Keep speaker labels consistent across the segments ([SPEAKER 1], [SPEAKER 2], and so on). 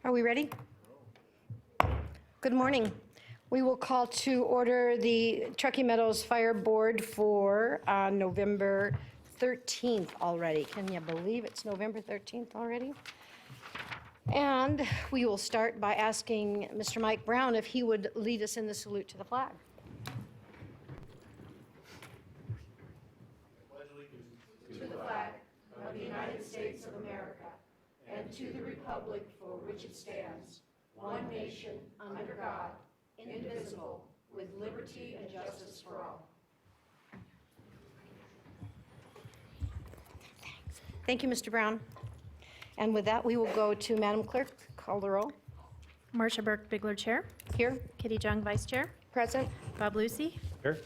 [SPEAKER 1] Are we ready? Good morning. We will call to order the Truckee Meadows Fire Board for November 13th already. Can you believe it's November 13th already? And we will start by asking Mr. Mike Brown if he would lead us in the salute to the flag. To the flag of the United States of America and to the republic for which it stands, one nation, under God, indivisible, with liberty and justice for all. Thank you, Mr. Brown. And with that, we will go to Madam Clerk. Call the roll.
[SPEAKER 2] Marcia Burke-Bigler, Chair.
[SPEAKER 1] Here.
[SPEAKER 2] Kitty Jung, Vice Chair.
[SPEAKER 1] Present.
[SPEAKER 2] Bob Lucy.
[SPEAKER 3] Here.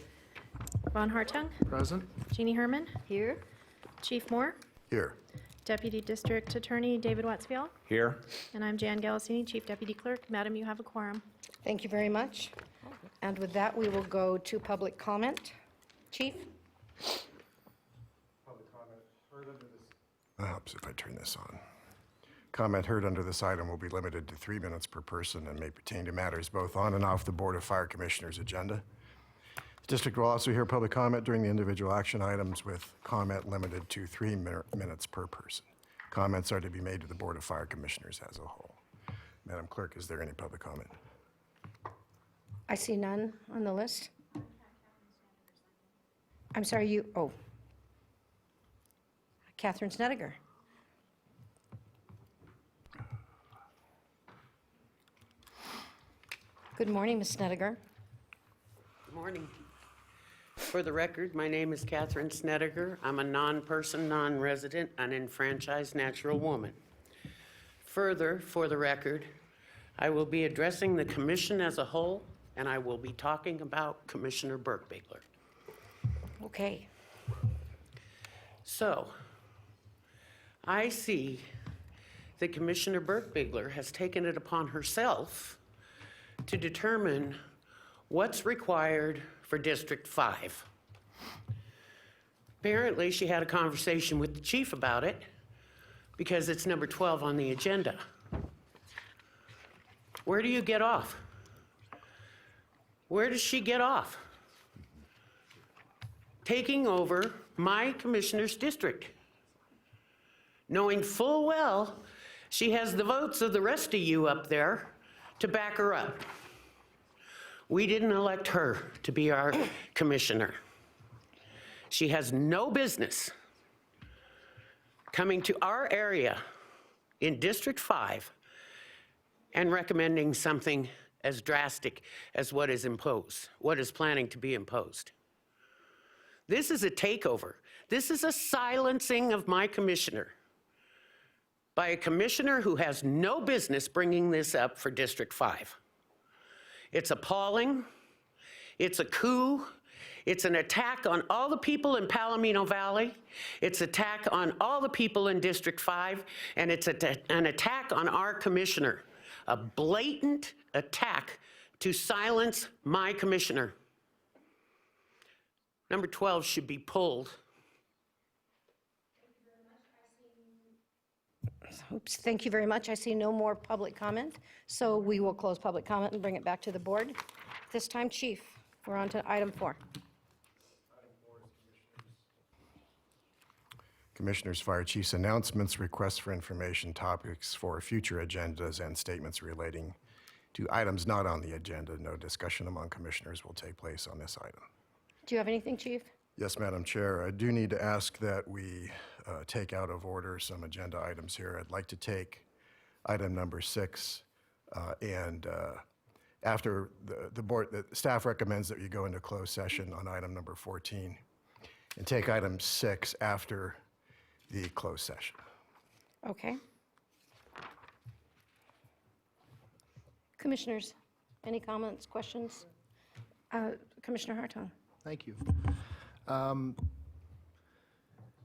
[SPEAKER 2] Von Hartung.
[SPEAKER 3] Present.
[SPEAKER 2] Jeannie Herman.
[SPEAKER 1] Here.
[SPEAKER 2] Chief Moore.
[SPEAKER 3] Here.
[SPEAKER 2] Deputy District Attorney David Watsfield.
[SPEAKER 3] Here.
[SPEAKER 2] And I'm Jan Galasini, Chief Deputy Clerk. Madam, you have a quorum.
[SPEAKER 1] Thank you very much. And with that, we will go to public comment. Chief?
[SPEAKER 3] Public comment heard under this. Oops, if I turn this on. Comment heard under this item will be limited to 3 minutes per person and may pertain to matters both on and off the Board of Fire Commissioners' agenda. The district will also hear public comment during the individual action items with comment limited to 3 minutes per person. Comments are to be made to the Board of Fire Commissioners as a whole. Madam Clerk, is there any public comment?
[SPEAKER 1] I see none on the list. I'm sorry, Catherine Snedeker. Good morning, Ms. Snedeker.
[SPEAKER 4] Good morning. For the record, my name is Catherine Snedeker. I'm a non-person, non-resident, unenfranchised natural woman. Further, for the record, I will be addressing the commission as a whole, and I will be talking about Commissioner Burke-Bigler.
[SPEAKER 1] Okay.
[SPEAKER 4] So, I see that Commissioner Burke-Bigler has taken it upon herself to determine what's required for District 5. Apparently, she had a conversation with the chief about it because it's number 12 on the agenda. Where do you get off? Where does she get off? Taking over my commissioner's district, knowing full well she has the votes of the rest of you up there to back her up. We didn't elect her to be our commissioner. She has no business coming to our area in District 5 and recommending something as drastic as what is imposed, what is planning to be imposed. This is a takeover. This is a silencing of my commissioner by a commissioner who has no business bringing this up for District 5. It's appalling. It's a coup. It's an attack on all the people in Palomino Valley. It's an attack on all the people in District 5, and it's an attack on our commissioner. A blatant attack to silence my commissioner. Number 12 should be pulled.
[SPEAKER 1] Oops, thank you very much. I see no more public comment, so we will close public comment and bring it back to the board. This time, Chief, we're on to item 4.
[SPEAKER 3] Commissioners, Fire Chiefs, announcements, requests for information, topics for future agendas, and statements relating to items not on the agenda. No discussion among commissioners will take place on this item.
[SPEAKER 1] Do you have anything, Chief?
[SPEAKER 3] Yes, Madam Chair. I do need to ask that we take out of order some agenda items here. I'd like to take item number 6 and after the staff recommends that you go into closed session on item number 14 and take item 6 after the closed session.
[SPEAKER 1] Okay. Commissioners, any comments, questions? Commissioner Hartung.
[SPEAKER 5] Thank you.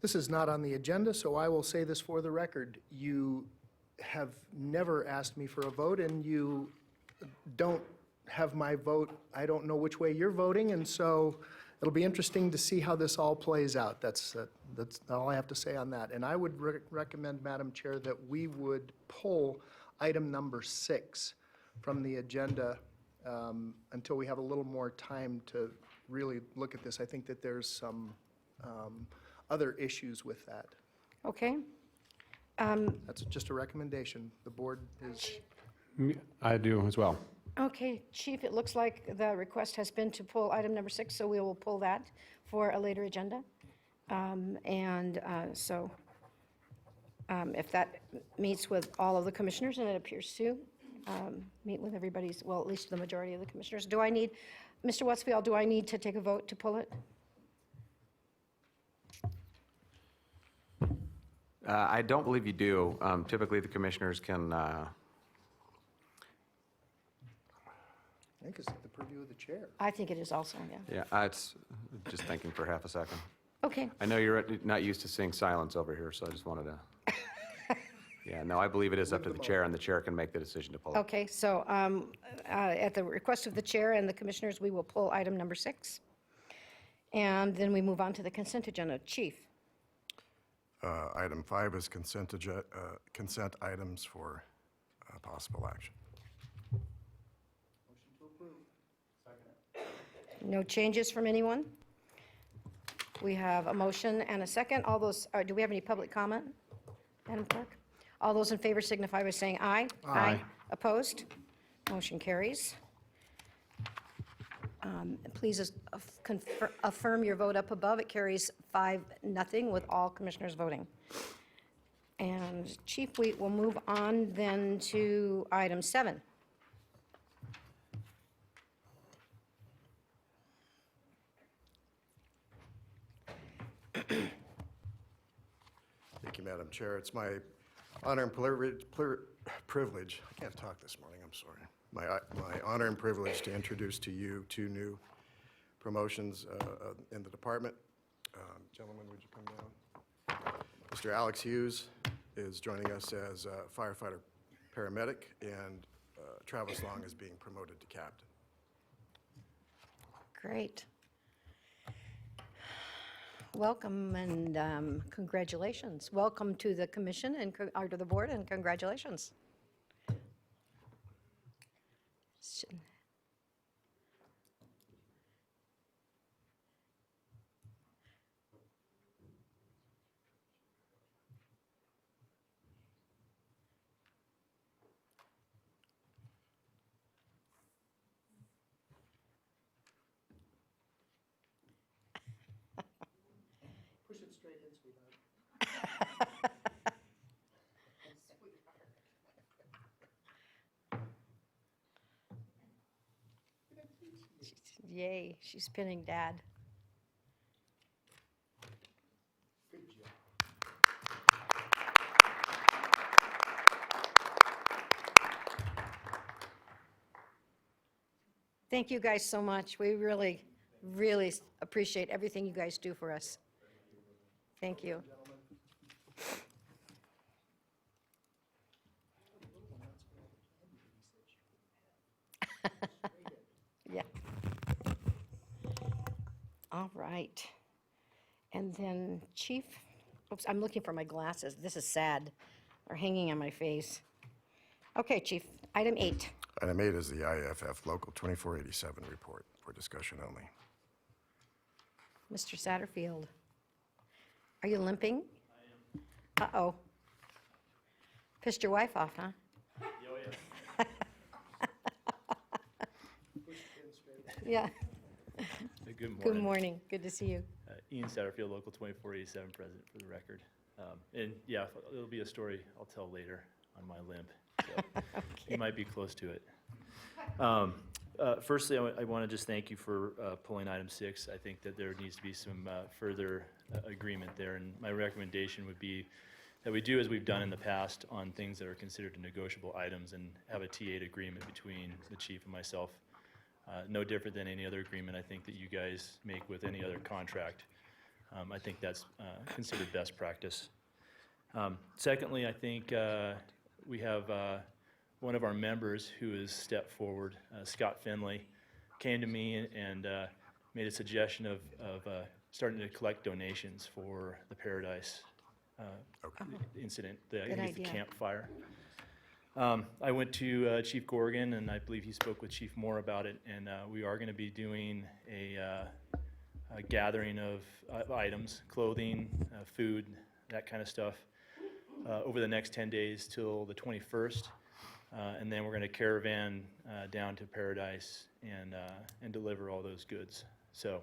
[SPEAKER 5] This is not on the agenda, so I will say this for the record. You have never asked me for a vote, and you don't have my vote. I don't know which way you're voting, and so it'll be interesting to see how this all plays out. That's all I have to say on that. And I would recommend, Madam Chair, that we would poll item number 6 from the agenda until we have a little more time to really look at this. I think that there's some other issues with that.
[SPEAKER 1] Okay,
[SPEAKER 5] That's just a recommendation. The board is,
[SPEAKER 6] I do as well.
[SPEAKER 1] okay, Chief, it looks like the request has been to pull item number 6, so we will pull that for a later agenda. If that meets with all of the commissioners, and it appears to meet with everybody's, well, at least the majority of the commissioners, do I need, Mr. Westfield, do I need to take a vote to pull it?
[SPEAKER 7] I don't believe you do. Typically, the commissioners can,
[SPEAKER 5] I think it's the purview of the chair.
[SPEAKER 1] I think it is also, yeah.
[SPEAKER 7] it's just thinking for half a second.
[SPEAKER 1] Okay,
[SPEAKER 7] I know you're not used to seeing silence over here, so I just wanted to. Yeah, no, I believe it is up to the chair, and the chair can make the decision to pull it.
[SPEAKER 1] okay, so at the request of the chair and the commissioners, we will pull item number 6. And then we move on to the consent agenda. Chief?
[SPEAKER 3] Item 5 is consent items for possible action.
[SPEAKER 1] No changes from anyone? We have a motion and a second. All those, do we have any public comment, Madam Clerk? All those in favor signify by saying aye. Aye. Opposed? Motion carries. Please affirm your vote up above. It carries 5-0 with all commissioners voting. And Chief, we will move on then to item 7.
[SPEAKER 3] Thank you, Madam Chair. It's my honor and privilege, I can't talk this morning, I'm sorry. My honor and privilege to introduce to you 2 new promotions in the department. Gentlemen, would you come down? Mr. Alex Hughes is joining us as firefighter paramedic, and Travis Long is being promoted to captain.
[SPEAKER 1] Great. Welcome and congratulations. Welcome to the commission and or to the board, and congratulations.
[SPEAKER 5] Push it straight in, sweetheart.
[SPEAKER 1] Yay, she's pinning Dad.
[SPEAKER 5] Good job.
[SPEAKER 1] Thank you guys so much. We really, really appreciate everything you guys do for us. Thank you. Yeah. All right. And then Chief, oops, I'm looking for my glasses. This is sad. They're hanging on my face. Okay, Chief, item 8.
[SPEAKER 3] Item 8 is the IFF Local 2487 report for discussion only.
[SPEAKER 1] Mr. Satterfield. Are you limping? I am. Uh-oh. Pissed your wife off, huh? Yeah.
[SPEAKER 8] Good morning.
[SPEAKER 1] Good morning. Good to see you.
[SPEAKER 8] Ian Satterfield, Local 2487, President for the record. And yeah, it'll be a story I'll tell later on my limp. So you might be close to it. Firstly, I want to just thank you for pulling item 6. I think that there needs to be some further agreement there. And my recommendation would be that we do as we've done in the past on things that are considered negotiable items and have a T8 agreement between the chief and myself. No different than any other agreement I think that you guys make with any other contract. I think that's considered best practice. Secondly, I think we have one of our members who has stepped forward, Scott Finley, came to me and made a suggestion of starting to collect donations for the Paradise incident, the
[SPEAKER 1] Good
[SPEAKER 8] youth
[SPEAKER 1] idea.
[SPEAKER 8] campfire. I went to Chief Gorgon, and I believe he spoke with Chief Moore about it, and we are going to be doing a gathering of items, clothing, food, that kind of stuff, over the next 10 days till the 21st. And then we're going to caravan down to Paradise and deliver all those goods. So,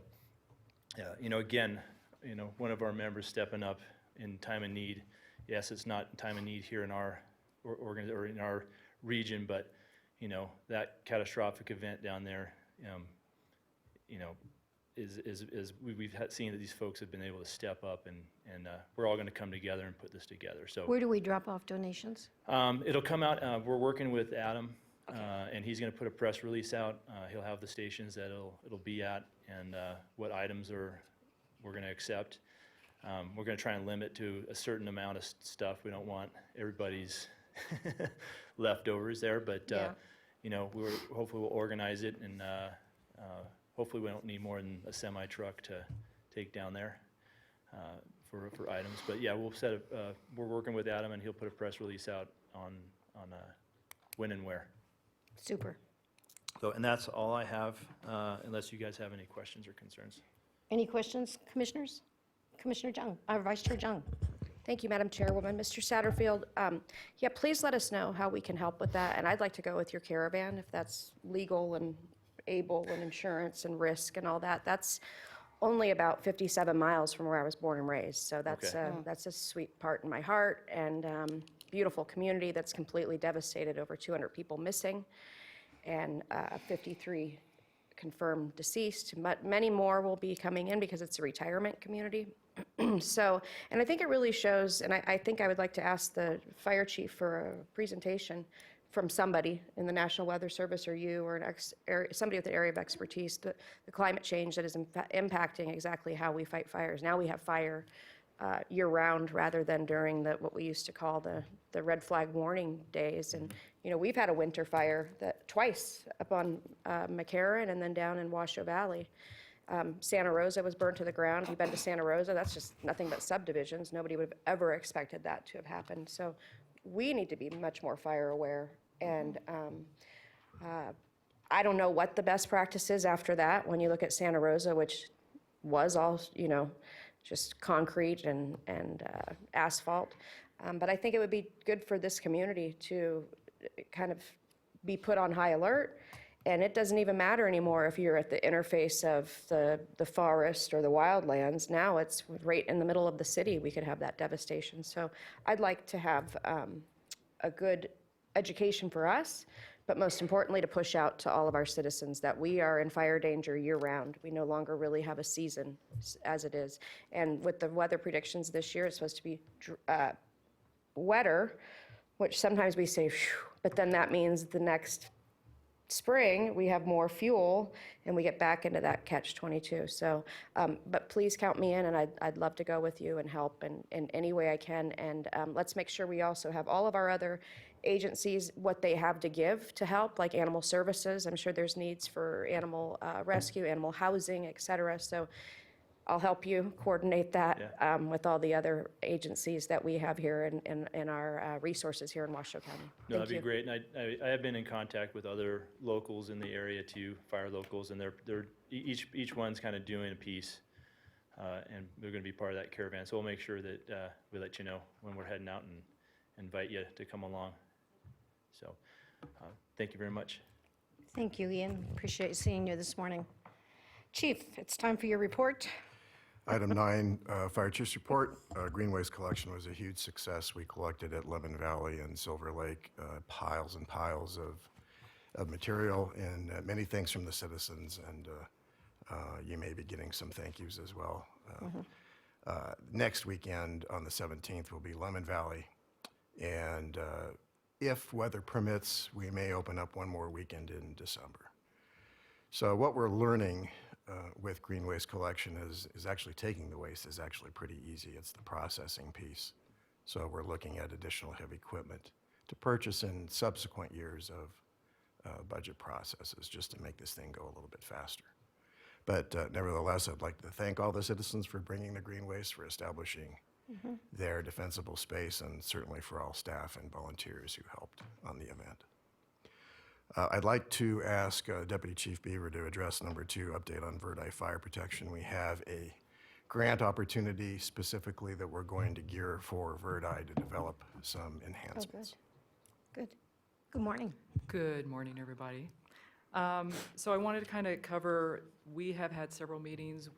[SPEAKER 8] again, one of our members stepping up in time of need. Yes, it's not time of need here in our or in our region, but that catastrophic event down there, we've seen that these folks have been able to step up, and we're all going to come together and put this together. So
[SPEAKER 1] Where do we drop off donations?
[SPEAKER 8] it'll come out. We're working with Adam, and he's going to put a press release out. He'll have the stations that it'll be at, and what items we're going to accept. We're going to try and limit to a certain amount of stuff. We don't want everybody's leftovers there, but hopefully we'll organize it, and hopefully we don't need more than a semi truck to take down there for items. But yeah, we're working with Adam, and he'll put a press release out on when and where.
[SPEAKER 1] Super.
[SPEAKER 8] So, and that's all I have, unless you guys have any questions or concerns.
[SPEAKER 1] Any questions, commissioners? Commissioner Jung, Vice Chair Jung.
[SPEAKER 9] Thank you, Madam Chairwoman. Mr. Satterfield, yeah, please let us know how we can help with that. And I'd like to go with your caravan if that's legal and able and insurance and risk and all that. That's only about 57 miles from where I was born and raised. So that's a sweet part in my heart, and beautiful community that's completely devastated, over 200 people missing and 53 confirmed deceased. But many more will be coming in because it's a retirement community. So, and I think it really shows, and I think I would like to ask the fire chief for a presentation from somebody in the National Weather Service or you or somebody with an area of expertise, the climate change that is impacting exactly how we fight fires. Now we have fire year-round rather than during what we used to call the red flag warning days. And we've had a winter fire twice up on McCarran and then down in Washoe Valley. Santa Rosa was burned to the ground. If you've been to Santa Rosa, that's just nothing but subdivisions. Nobody would have ever expected that to have happened. So we need to be much more fire aware. And I don't know what the best practice is after that. When you look at Santa Rosa, which was all, just concrete and asphalt. But I think it would be good for this community to kind of be put on high alert. And it doesn't even matter anymore if you're at the interface of the forest or the wildlands. Now it's right in the middle of the city, we could have that devastation. So I'd like to have a good education for us, but most importantly, to push out to all of our citizens that we are in fire danger year-round. We no longer really have a season as it is. And with the weather predictions this year, it's supposed to be wetter, which sometimes we say, phew, but then that means the next spring, we have more fuel, and we get back into that catch-22. So, but please count me in, and I'd love to go with you and help in any way I can. And let's make sure we also have all of our other agencies, what they have to give to help, like animal services. I'm sure there's needs for animal rescue, animal housing, et cetera. So I'll help you coordinate that with all the other agencies that we have here in our resources here in Washoe County.
[SPEAKER 8] No, that'd be great. And I have been in contact with other locals in the area too, fire locals, and they're each one's kind of doing a piece, and they're going to be part of that caravan. So we'll make sure that we let you know when we're heading out and invite you to come along. So thank you very much.
[SPEAKER 1] Thank you, Ian. Appreciate seeing you this morning. Chief, it's time for your report.
[SPEAKER 3] Item 9, Fire Chief's report. Green waste collection was a huge success. We collected at Lemon Valley and Silver Lake piles and piles of material, and many thanks from the citizens, and you may be getting some thank yous as well. Next weekend on the 17th will be Lemon Valley, and if weather permits, we may open up one more weekend in December. So what we're learning with green waste collection is actually taking the waste is actually pretty easy. It's the processing piece. So we're looking at additional heavy equipment to purchase in subsequent years of budget processes just to make this thing go a little bit faster. But nevertheless, I'd like to thank all the citizens for bringing the green waste, for establishing their defensible space, and certainly for all staff and volunteers who helped on the event. I'd like to ask Deputy Chief Beaver to address number 2, update on Verdi fire protection. We have a grant opportunity specifically that we're going to gear for Verdi to develop some
[SPEAKER 1] Oh,
[SPEAKER 3] enhancements.
[SPEAKER 1] good. Good. Good morning.
[SPEAKER 10] Good morning, everybody. So I wanted to kind of cover, we have had several meetings,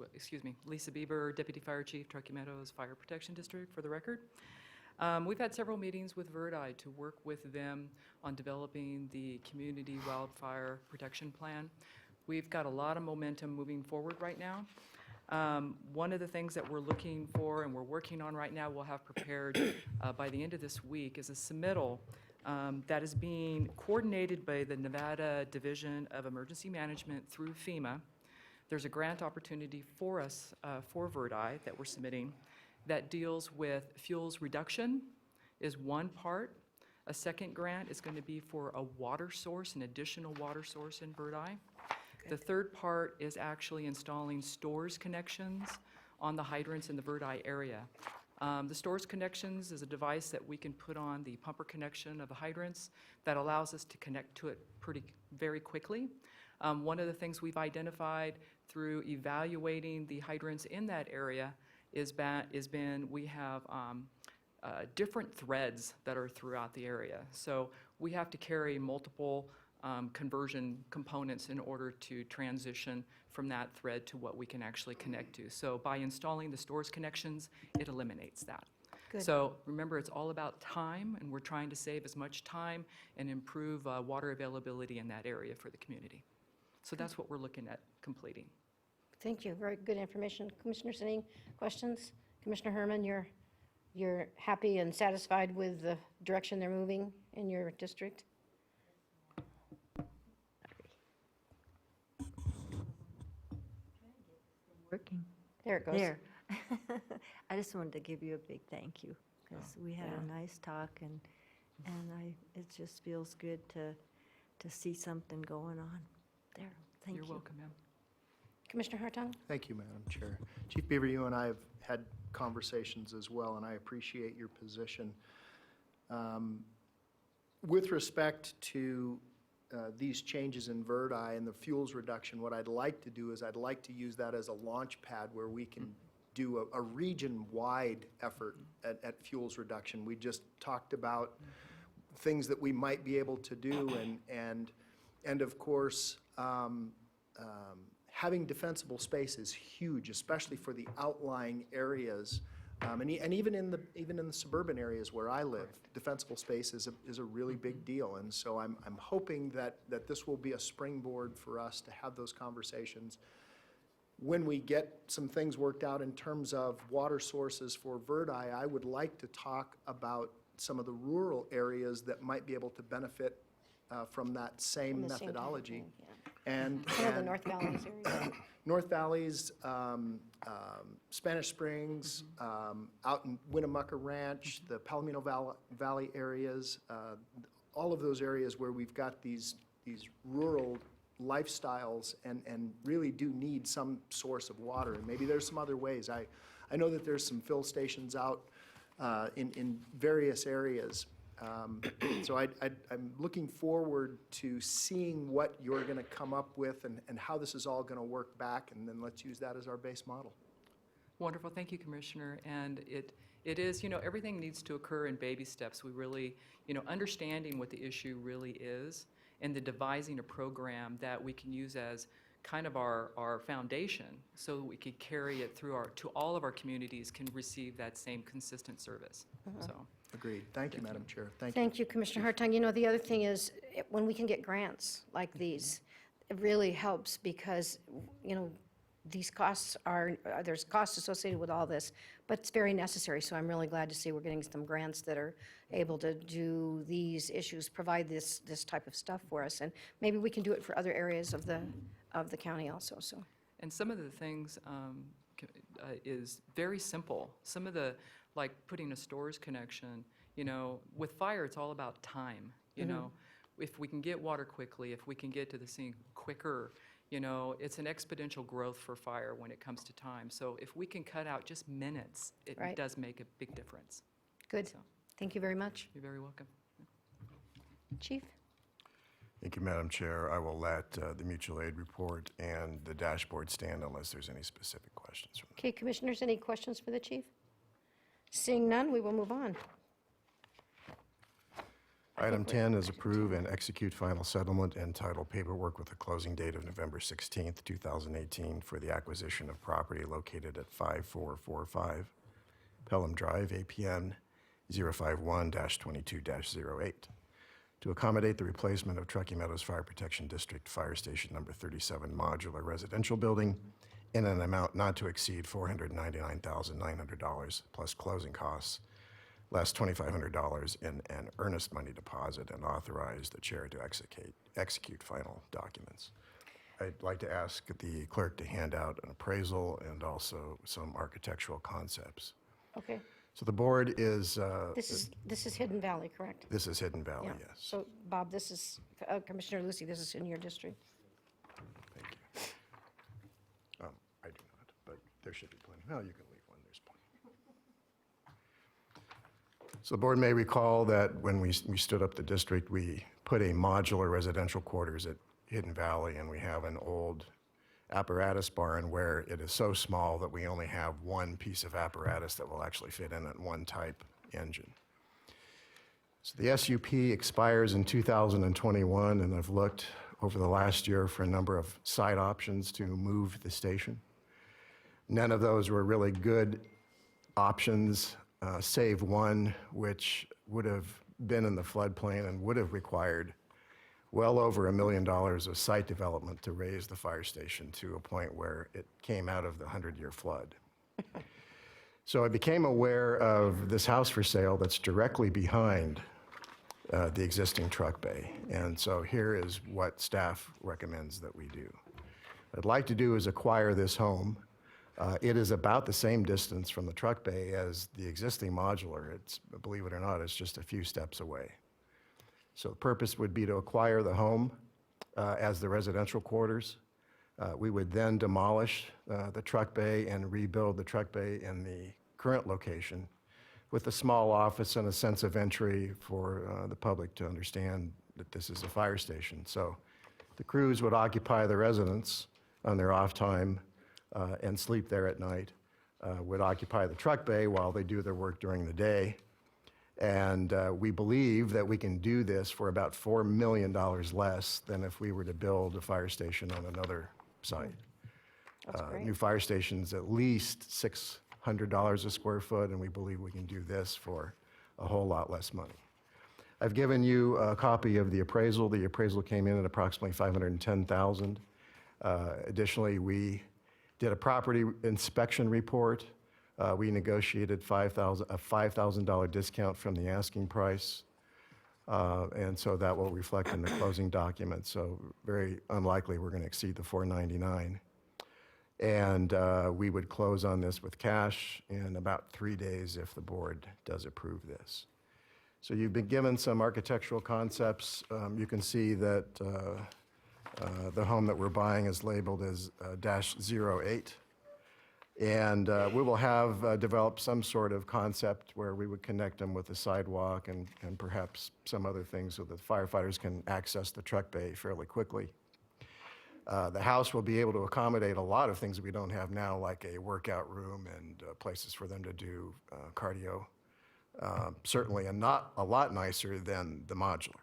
[SPEAKER 10] Lisa Bieber, Deputy Fire Chief, Truckee Meadows Fire Protection District, for the record. We've had several meetings with Verdi to work with them on developing the Community Wildfire Protection Plan. We've got a lot of momentum moving forward right now. One of the things that we're looking for and we're working on right now, we'll have prepared by the end of this week, is a submittal that is being coordinated by the Nevada Division of Emergency Management through FEMA. There's a grant opportunity for us, for Verdi, that we're submitting that deals with fuels reduction is one part. A second grant is going to be for a water source, an additional water source in Verdi. The third part is actually installing stores connections on the hydrants in the Verdi area. The stores connections is a device that we can put on the pumper connection of the hydrants that allows us to connect to it very quickly. One of the things we've identified through evaluating the hydrants in that area we have different threads that are throughout the area. So we have to carry multiple conversion components in order to transition from that thread to what we can actually connect to. So by installing the stores connections, it eliminates that.
[SPEAKER 1] Good.
[SPEAKER 10] So remember, it's all about time, and we're trying to save as much time and improve water availability in that area for the community. So that's what we're looking at completing.
[SPEAKER 1] Thank you. Very good information. Commissioners, any questions? Commissioner Herman, you're happy and satisfied with the direction they're moving in your district?
[SPEAKER 11] Working.
[SPEAKER 1] There it goes.
[SPEAKER 11] There. I just wanted to give you a big thank you, because we had a nice talk, and it just feels good to see something going on there. Thank you.
[SPEAKER 10] You're welcome, ma'am.
[SPEAKER 1] Commissioner Hartung?
[SPEAKER 5] Thank you, Madam Chair. Chief Beaver, you and I have had conversations as well, and I appreciate your position. With respect to these changes in Verdi and the fuels reduction, what I'd like to do is I'd like to use that as a launch pad where we can do a region-wide effort at fuels reduction. We just talked about things that we might be able to do, and of course, having defensible space is huge, especially for the outlying areas, and even in the suburban areas where I live. Defensible space is a really big deal, and so I'm hoping that this will be a springboard for us to have those conversations. When we get some things worked out in terms of water sources for Verdi, I would like to talk about some of the rural areas that might be able to benefit from that same
[SPEAKER 1] The same type of
[SPEAKER 5] methodology.
[SPEAKER 1] thing, yeah.
[SPEAKER 5] And
[SPEAKER 1] Some of the North Valleys area.
[SPEAKER 5] North Valleys, Spanish Springs, out in Winnemucca Ranch, the Palomino Valley areas, all of those areas where we've got these rural lifestyles and really do need some source of water. And maybe there's some other ways. I know that there's some fill stations out in various areas. So I'm looking forward to seeing what you're going to come up with and how this is all going to work back, and then let's use that as our base model.
[SPEAKER 10] Wonderful, thank you, Commissioner. And it is, everything needs to occur in baby steps. We really, understanding what the issue really is and the devising a program that we can use as kind of our foundation so that we can carry it through to all of our communities can receive that same consistent service, so.
[SPEAKER 5] Agreed. Thank you, Madam Chair. Thank you.
[SPEAKER 1] Thank you, Commissioner Hartung. The other thing is, when we can get grants like these, it really helps because, these costs there's costs associated with all this, but it's very necessary. So I'm really glad to see we're getting some grants that are able to do these issues, provide this type of stuff for us. And maybe we can do it for other areas of the county also, so.
[SPEAKER 10] And some of the things is very simple. Some of the, like putting a stores connection, with fire, it's all about time, If we can get water quickly, if we can get to the scene quicker, You know, it's an exponential growth for fire when it comes to time. So if we can cut out just minutes, it
[SPEAKER 1] Right.
[SPEAKER 10] does make a big difference.
[SPEAKER 1] Good.
[SPEAKER 10] So,
[SPEAKER 1] Thank you very much.
[SPEAKER 10] you're very welcome.
[SPEAKER 1] Chief?
[SPEAKER 3] Thank you, Madam Chair. I will let the mutual aid report and the dashboard stand unless there's any specific questions from them.
[SPEAKER 1] Okay, Commissioners, any questions for the chief? Seeing none, we will move on.
[SPEAKER 3] Item 10 is approve and execute final settlement and title paperwork with a closing date of November 16th, 2018 for the acquisition of property located at 5445 Pelham Drive, APN 051-22-08. To accommodate the replacement of Truckee Meadows Fire Protection District Fire Station Number 37 modular residential building in an amount not to exceed $499,900 plus closing costs, less $2,500 in an earnest money deposit, and authorize the chair to execute final documents. I'd like to ask the clerk to hand out an appraisal and also some architectural concepts.
[SPEAKER 1] Okay.
[SPEAKER 3] So the board is,
[SPEAKER 1] This is Hidden Valley, correct?
[SPEAKER 3] this is Hidden Valley,
[SPEAKER 1] Yeah.
[SPEAKER 3] yes.
[SPEAKER 1] So, Bob, this is, Commissioner Lucy, this is in your district.
[SPEAKER 3] Thank you. I do not, but there should be plenty. Well, you can leave one, there's plenty. So the board may recall that when we stood up the district, we put a modular residential quarters at Hidden Valley, and we have an old apparatus barn where it is so small that we only have one piece of apparatus that will actually fit in at one type engine. So the SUP expires in 2021, and I've looked over the last year for a number of site options to move the station. None of those were really good options, save one, which would have been in the floodplain and would have required well over $1 million of site development to raise the fire station to a point where it came out of the 100-year flood. So I became aware of this house for sale that's directly behind the existing truck bay. And so here is what staff recommends that we do. What I'd like to do is acquire this home. It is about the same distance from the truck bay as the existing modular. It's, believe it or not, it's just a few steps away. So the purpose would be to acquire the home as the residential quarters. We would then demolish the truck bay and rebuild the truck bay in the current location with a small office and a sense of entry for the public to understand that this is a fire station. So the crews would occupy the residence on their off time and sleep there at night, would occupy the truck bay while they do their work during the day. And we believe that we can do this for about $4 million less than if we were to build a fire station on another site.
[SPEAKER 1] That's great.
[SPEAKER 3] New fire station's at least $600 a square foot, and we believe we can do this for a whole lot less money. I've given you a copy of the appraisal. The appraisal came in at approximately $510,000. Additionally, we did a property inspection report. We negotiated a $5,000 discount from the asking price, and so that will reflect in the closing document. So very unlikely we're going to exceed the $499. And we would close on this with cash in about 3 days if the board does approve this. So you've been given some architectural concepts. You can see that the home that we're buying is labeled as -08. And we will have developed some sort of concept where we would connect them with a sidewalk and perhaps some other things so that firefighters can access the truck bay fairly quickly. The house will be able to accommodate a lot of things that we don't have now, like a workout room and places for them to do cardio. Certainly not a lot nicer than the modular.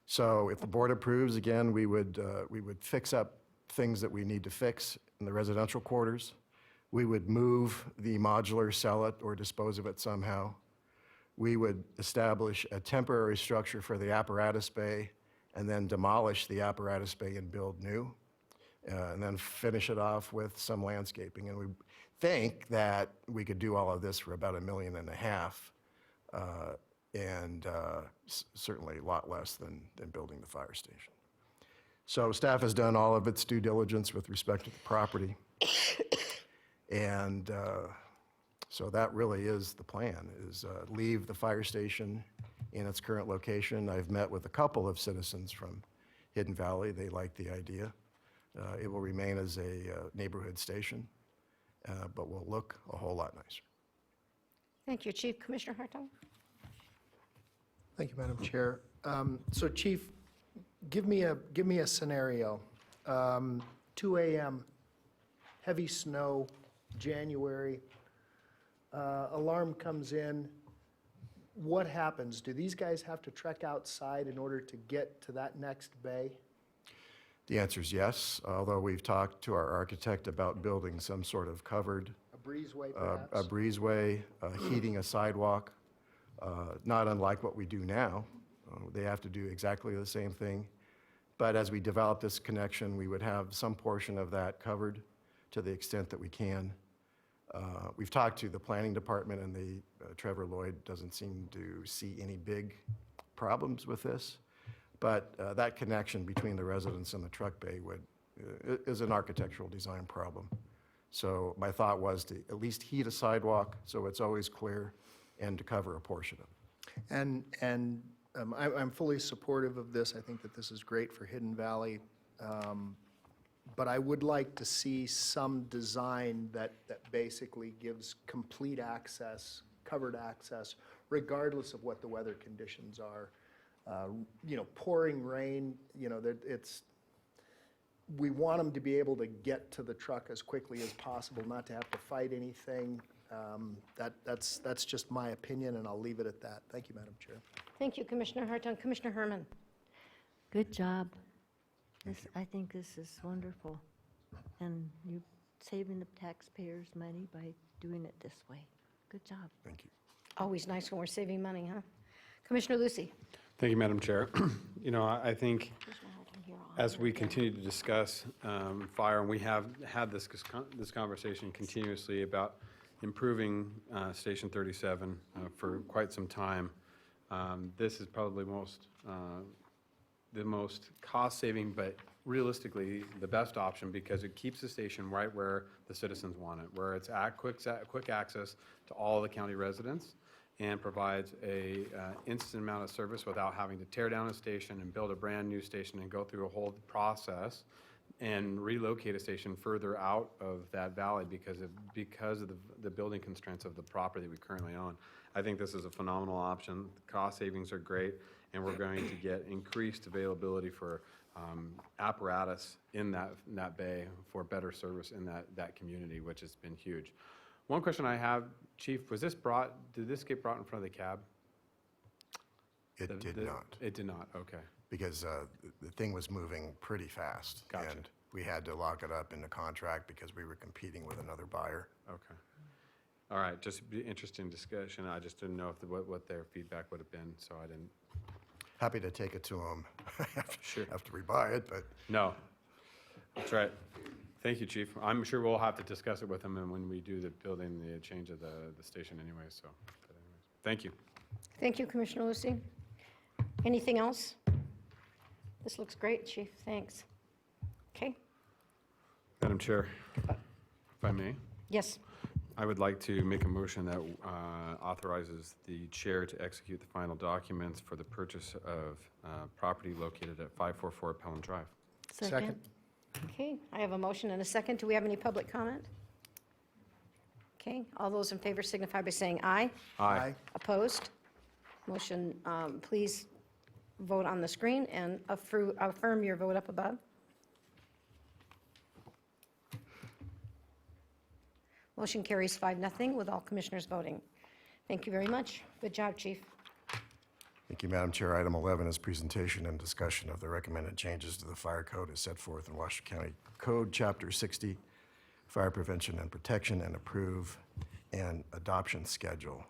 [SPEAKER 3] So if the board approves, again, we would fix up things that we need to fix in the residential quarters. We would move the modular, sell it, or dispose of it somehow. We would establish a temporary structure for the apparatus bay and then demolish the apparatus bay and build new, and then finish it off with some landscaping. And we think that we could do all of this for about $1.5 million, and certainly a lot less than building the fire station. So staff has done all of its due diligence with respect to the property. And so that really is the plan, is leave the fire station in its current location. I've met with a couple of citizens from Hidden Valley. They like the idea. It will remain as a neighborhood station, but will look a whole lot nicer.
[SPEAKER 1] Thank you, Chief. Commissioner Hartung?
[SPEAKER 5] Thank you, Madam Chair. So Chief, give me a scenario. 2 a.m., heavy snow, January, alarm comes in. What happens? Do these guys have to trek outside in order to get to that next bay?
[SPEAKER 3] The answer is yes, although we've talked to our architect about building some sort of covered,
[SPEAKER 5] A breezeway,
[SPEAKER 3] a
[SPEAKER 5] perhaps?
[SPEAKER 3] breezeway, heating a sidewalk, not unlike what we do now. They have to do exactly the same thing. But as we develop this connection, we would have some portion of that covered to the extent that we can. We've talked to the planning department, and Trevor Lloyd doesn't seem to see any big problems with this. But that connection between the residents and the truck bay is an architectural design problem. So my thought was to at least heat a sidewalk so it's always clear and to cover a portion of it.
[SPEAKER 5] And I'm fully supportive of this. I think that this is great for Hidden Valley. But I would like to see some design that basically gives complete access, covered access, regardless of what the weather conditions are. Pouring rain, we want them to be able to get to the truck as quickly as possible, not to have to fight anything. That's just my opinion, and I'll leave it at that. Thank you, Madam Chair.
[SPEAKER 1] Thank you, Commissioner Hartung. Commissioner Herman?
[SPEAKER 11] Good job. I think this is wonderful. And you're saving the taxpayers money by doing it this way. Good job.
[SPEAKER 3] Thank you.
[SPEAKER 1] Always nice when we're saving money, huh? Commissioner Lucy?
[SPEAKER 6] Thank you, Madam Chair. I think as we continue to discuss fire, and we have had this conversation continuously about improving Station 37 for quite some time, this is probably the most cost-saving, but realistically the best option, because it keeps the station right where the citizens want it, where it's at quick access to all the county residents, and provides a instant amount of service without having to tear down a station and build a brand-new station and go through a whole process and relocate a station further out of that valley because of the building constraints of the property we currently own. I think this is a phenomenal option. The cost savings are great, and we're going to get increased availability for apparatus in that bay for better service in that community, which has been huge. One question I have, Chief, did this get brought in front of the cab?
[SPEAKER 3] It did not,
[SPEAKER 6] It did not, okay.
[SPEAKER 3] because the thing was moving pretty fast.
[SPEAKER 6] Gotcha.
[SPEAKER 3] And we had to lock it up in the contract because we were competing with another buyer.
[SPEAKER 6] Okay. All right, just be interesting discussion. I just didn't know what their feedback would have been, so I didn't.
[SPEAKER 3] Happy to take it to them
[SPEAKER 6] Sure.
[SPEAKER 3] after we buy it, but
[SPEAKER 6] No, that's right. Thank you, Chief. I'm sure we'll have to discuss it with them and when we do the change of the station anyway, so. But anyways, thank you.
[SPEAKER 1] Thank you, Commissioner Lucy. Anything else? This looks great, Chief. Thanks. Okay.
[SPEAKER 6] Madam Chair, if I may,
[SPEAKER 1] Yes.
[SPEAKER 6] I would like to make a motion that authorizes the chair to execute the final documents for the purchase of property located at 544 Pelham Drive.
[SPEAKER 5] Second.
[SPEAKER 1] Okay, I have a motion and a second. Do we have any public comment? Okay, all those in favor signify by saying aye.
[SPEAKER 5] Aye.
[SPEAKER 1] Opposed? Motion, please vote on the screen and affirm your vote up above. Motion carries 5-0 with all commissioners voting. Thank you very much. Good job, Chief.
[SPEAKER 3] thank you, Madam Chair. Item 11 is presentation and discussion of the recommended changes to the fire code as set forth in Washington County Code, Chapter 60, Fire Prevention and Protection, and approve an adoption schedule.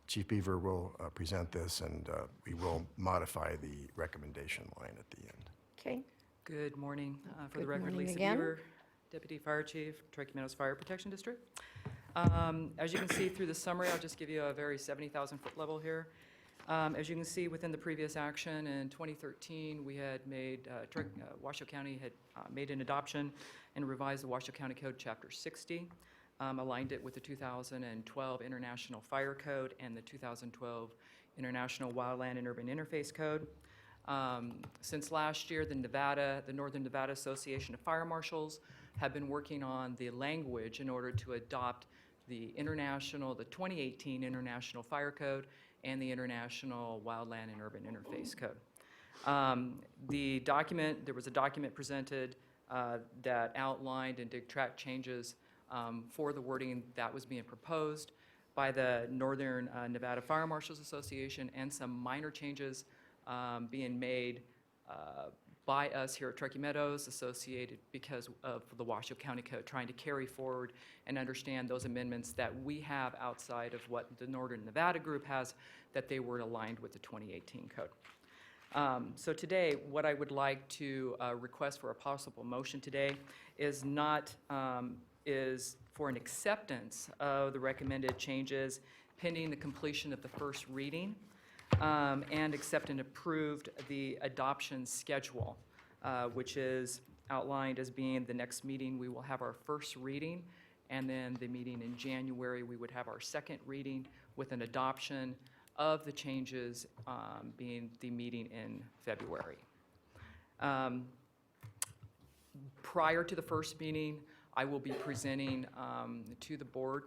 [SPEAKER 3] Chief Beaver will present this, and we will modify the recommendation line at the end.
[SPEAKER 1] Okay,
[SPEAKER 10] Good morning. For the
[SPEAKER 1] Good
[SPEAKER 10] record,
[SPEAKER 1] morning
[SPEAKER 10] Lisa
[SPEAKER 1] again.
[SPEAKER 10] Beaver, Deputy Fire Chief, Truckee Meadows Fire Protection District. As you can see through the summary, I'll just give you a very 70,000-foot level here. As you can see, within the previous action in 2013, we had made, Washoe County had made an adoption and revised the Washoe County Code, Chapter 60, aligned it with the 2012 International Fire Code and the 2012 International Wildland and Urban Interface Code. Since last year, the Northern Nevada Association of Fire Marshals have been working on the language in order to adopt the 2018 International Fire Code and the International Wildland and Urban Interface Code. There was a document presented that outlined and did track changes for the wording that was being proposed by the Northern Nevada Fire Marshals Association, and some minor changes being made by us here at Truckee Meadows associated because of the Washoe County Code, trying to carry forward and understand those amendments that we have outside of what the Northern Nevada group has, that they were aligned with the 2018 code. So today, what I would like to request for a possible motion today is for an acceptance of the recommended changes pending the completion of the first reading, and accept and approved the adoption schedule, which is outlined as being the next meeting, we will have our first reading, and then the meeting in January, we would have our second reading with an adoption of the changes being the meeting in February. Prior to the first meeting, I will be presenting to the board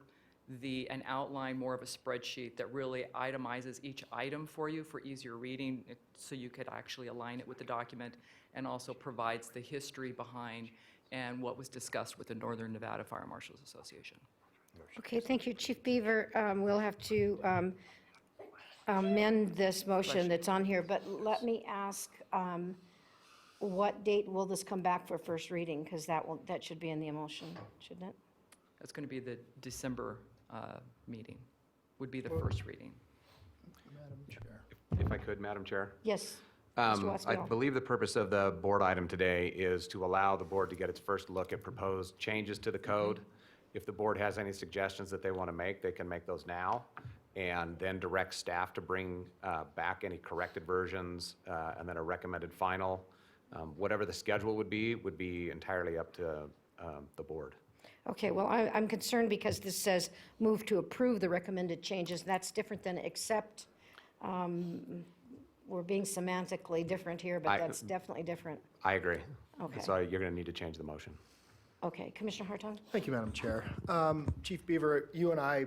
[SPEAKER 10] an outline, more of a spreadsheet that really itemizes each item for you for easier reading, so you could actually align it with the document, and also provides the history behind and what was discussed with the Northern Nevada Fire Marshals Association.
[SPEAKER 1] Okay, thank you, Chief Beaver. We'll have to amend this motion that's on here, but let me ask, what date will this come back for first reading? Because that should be in the motion, shouldn't it?
[SPEAKER 10] That's going to be the December meeting, would be the first reading.
[SPEAKER 5] Madam Chair.
[SPEAKER 7] If I could, Madam Chair.
[SPEAKER 1] Yes.
[SPEAKER 7] I
[SPEAKER 1] Mr. Wasswell.
[SPEAKER 7] believe the purpose of the board item today is to allow the board to get its first look at proposed changes to the code. If the board has any suggestions that they want to make, they can make those now, and then direct staff to bring back any corrected versions, and then a recommended final. Whatever the schedule would be entirely up to the board.
[SPEAKER 1] Okay, well, I'm concerned because this says move to approve the recommended changes. That's different than accept. We're being semantically different here, but that's definitely different.
[SPEAKER 7] I agree.
[SPEAKER 1] Okay.
[SPEAKER 7] So you're going to need to change the motion.
[SPEAKER 1] Okay, Commissioner Hartung?
[SPEAKER 5] Thank you, Madam Chair. Chief Beaver, you and I,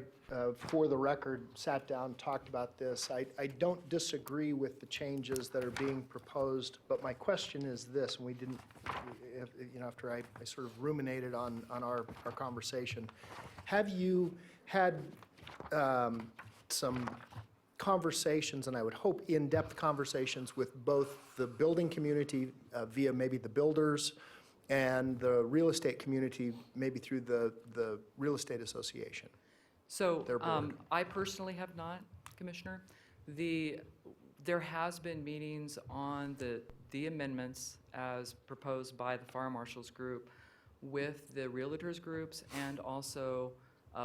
[SPEAKER 5] for the record, sat down, talked about this. I don't disagree with the changes that are being proposed, but my question is this, and we didn't, after I sort of ruminated on our conversation, have you had some conversations, and I would hope in-depth conversations, with both the building community via maybe the builders, and the real estate community, maybe through the Real Estate Association?
[SPEAKER 10] So
[SPEAKER 5] Their board.
[SPEAKER 10] I personally have not, Commissioner. There has been meetings on the amendments as proposed by the Fire Marshals Group with the Realtors groups, and also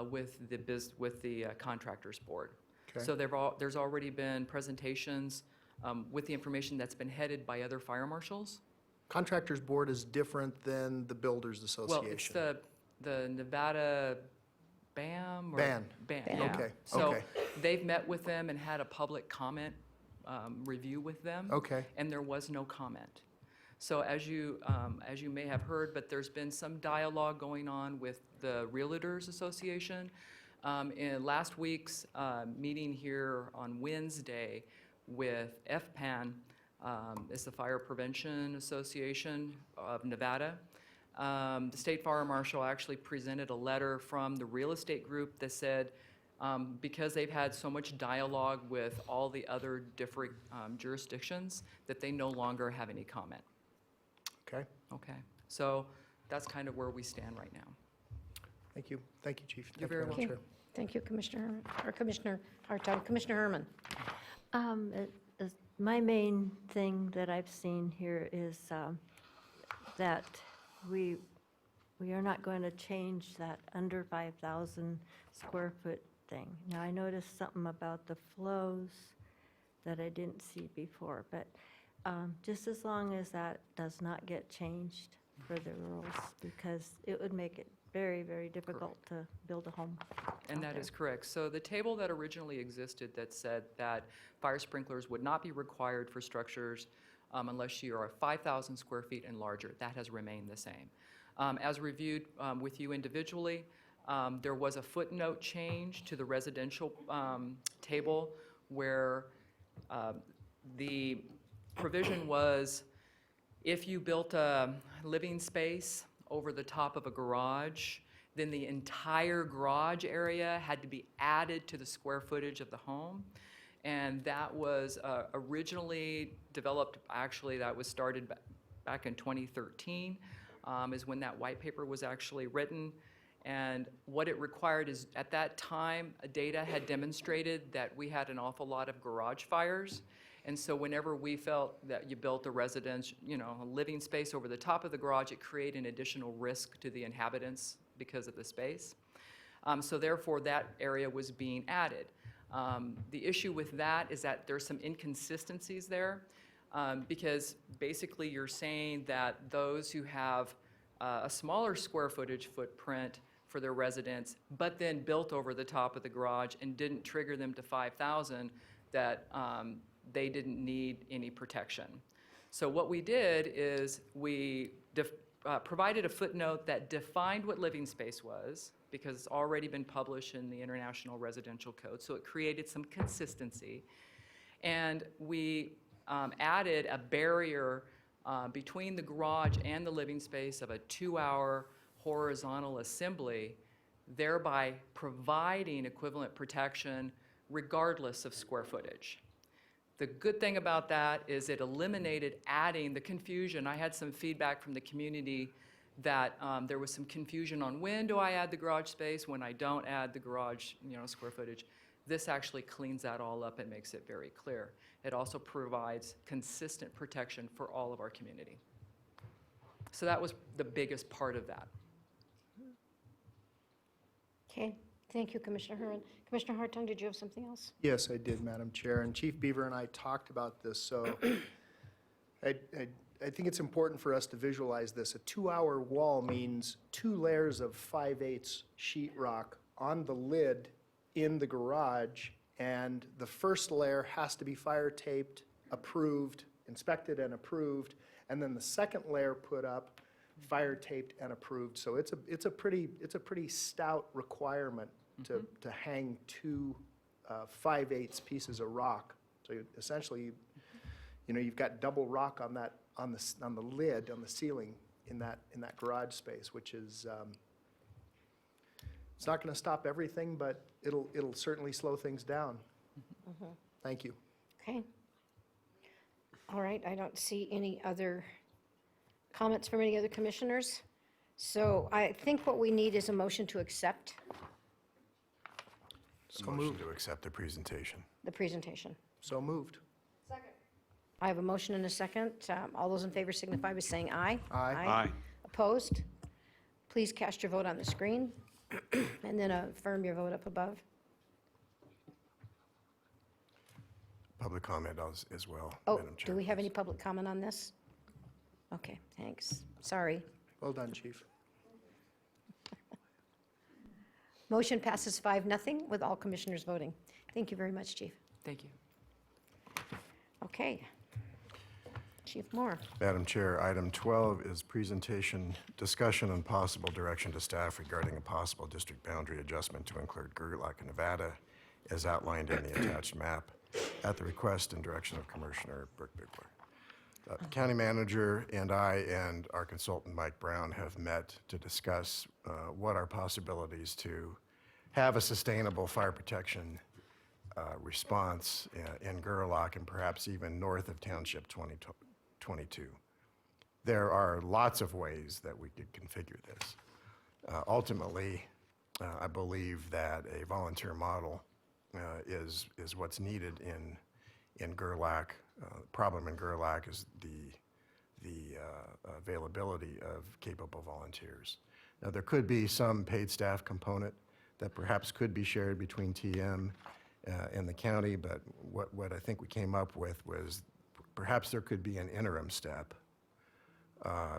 [SPEAKER 10] with the Contractors Board.
[SPEAKER 5] Okay.
[SPEAKER 10] So there's already been presentations with the information that's been headed by other fire marshals.
[SPEAKER 5] Contractors Board is different than the Builders Association.
[SPEAKER 10] Well, it's the Nevada BAM?
[SPEAKER 5] BAN.
[SPEAKER 10] Yeah.
[SPEAKER 5] Okay,
[SPEAKER 10] So
[SPEAKER 5] okay.
[SPEAKER 10] they've met with them and had a public comment review with them.
[SPEAKER 5] Okay.
[SPEAKER 10] And there was no comment. So as you may have heard, but there's been some dialogue going on with the Realtors Association. In last week's meeting here on Wednesday with FPAN, is the Fire Prevention Association of Nevada. The State Fire Marshal actually presented a letter from the real estate group that said, because they've had so much dialogue with all the other different jurisdictions, that they no longer have any comment.
[SPEAKER 5] Okay,
[SPEAKER 10] Okay, so that's kind of where we stand right now.
[SPEAKER 5] thank you. Thank you, Chief.
[SPEAKER 10] You're
[SPEAKER 5] Thank you,
[SPEAKER 10] very
[SPEAKER 5] Madam
[SPEAKER 1] Okay,
[SPEAKER 5] Chair.
[SPEAKER 1] thank you, Commissioner Herman, or Commissioner Hartung. Commissioner Herman?
[SPEAKER 11] My main thing that I've seen here is that we are not going to change that under 5,000 square foot thing. Now, I noticed something about the flows that I didn't see before, but just as long as that does not get changed for the rules, because it would make it very, very difficult to build a home.
[SPEAKER 10] And that is correct. So the table that originally existed that said that fire sprinklers would not be required for structures unless you are 5,000 square feet and larger. That has remained the same. As reviewed with you individually, there was a footnote change to the residential table where the provision was if you built a living space over the top of a garage, then the entire garage area had to be added to the square footage of the home. And that was originally developed, actually that was started back in 2013, is when that white paper was actually written. And what it required is, at that time, data had demonstrated that we had an awful lot of garage fires. And so whenever we felt that you built a residence, a living space over the top of the garage, it created an additional risk to the inhabitants because of the space. So therefore, that area was being added. The issue with that is that there's some inconsistencies there, because basically you're saying that those who have a smaller square footage footprint for their residence, but then built over the top of the garage and didn't trigger them to 5,000, that they didn't need any protection. So what we did is we provided a footnote that defined what living space was, because it's already been published in the International Residential Code, so it created some consistency. And we added a barrier between the garage and the living space of a 2-hour horizontal assembly, thereby providing equivalent protection regardless of square footage. The good thing about that is it eliminated adding the confusion. I had some feedback from the community that there was some confusion on when do I add the garage space, when I don't add the garage square footage. This actually cleans that all up and makes it very clear. It also provides consistent protection for all of our community. So that was the biggest part of that.
[SPEAKER 1] Okay, thank you, Commissioner Herman. Commissioner Hartung, did you have something else?
[SPEAKER 5] Yes, I did, Madam Chair, and Chief Beaver and I talked about this, so I think it's important for us to visualize this. A 2-hour wall means 2 layers of 5/8 sheetrock on the lid in the garage, and the first layer has to be fire taped, approved, inspected and approved, and then the second layer put up, fire taped and approved. So it's a pretty stout requirement to hang 2 5/8 pieces of rock. So essentially, you've got double rock on that on the lid on the ceiling in that garage space, which is it's not going to stop everything, but it'll certainly slow things down. Thank you.
[SPEAKER 1] Okay. All right, I don't see any other comments from any other commissioners. So I think what we need is a motion to accept
[SPEAKER 3] A motion to accept the presentation.
[SPEAKER 1] the presentation.
[SPEAKER 5] So moved.
[SPEAKER 1] I have a motion and a second. All those in favor signify by saying aye.
[SPEAKER 5] Aye.
[SPEAKER 1] Opposed? Please cast your vote on the screen, and then affirm your vote up above.
[SPEAKER 3] Public comment as well,
[SPEAKER 1] Oh,
[SPEAKER 3] Madam Chair.
[SPEAKER 1] do we have any public comment on this? Okay, thanks. Sorry.
[SPEAKER 5] Well done, Chief.
[SPEAKER 1] Motion passes 5-0 with all commissioners voting. Thank you very much, Chief.
[SPEAKER 10] Thank you.
[SPEAKER 1] Okay. Chief Moore.
[SPEAKER 3] Madam Chair, item 12 is presentation, discussion, and possible direction to staff regarding a possible district boundary adjustment to include Gerlach, Nevada, as outlined in the attached map, at the request and direction of Commissioner Burke-Bickler. The county manager and I and our consultant, Mike Brown, have met to discuss what are possibilities to have a sustainable fire protection response in Gerlach and perhaps even north of Township 2022. There are lots of ways that we could configure this. Ultimately, I believe that a volunteer model is what's needed in Gerlach. The problem in Gerlach is the availability of capable volunteers. Now, there could be some paid staff component that perhaps could be shared between TM and the county, but what I think we came up with was perhaps there could be an interim step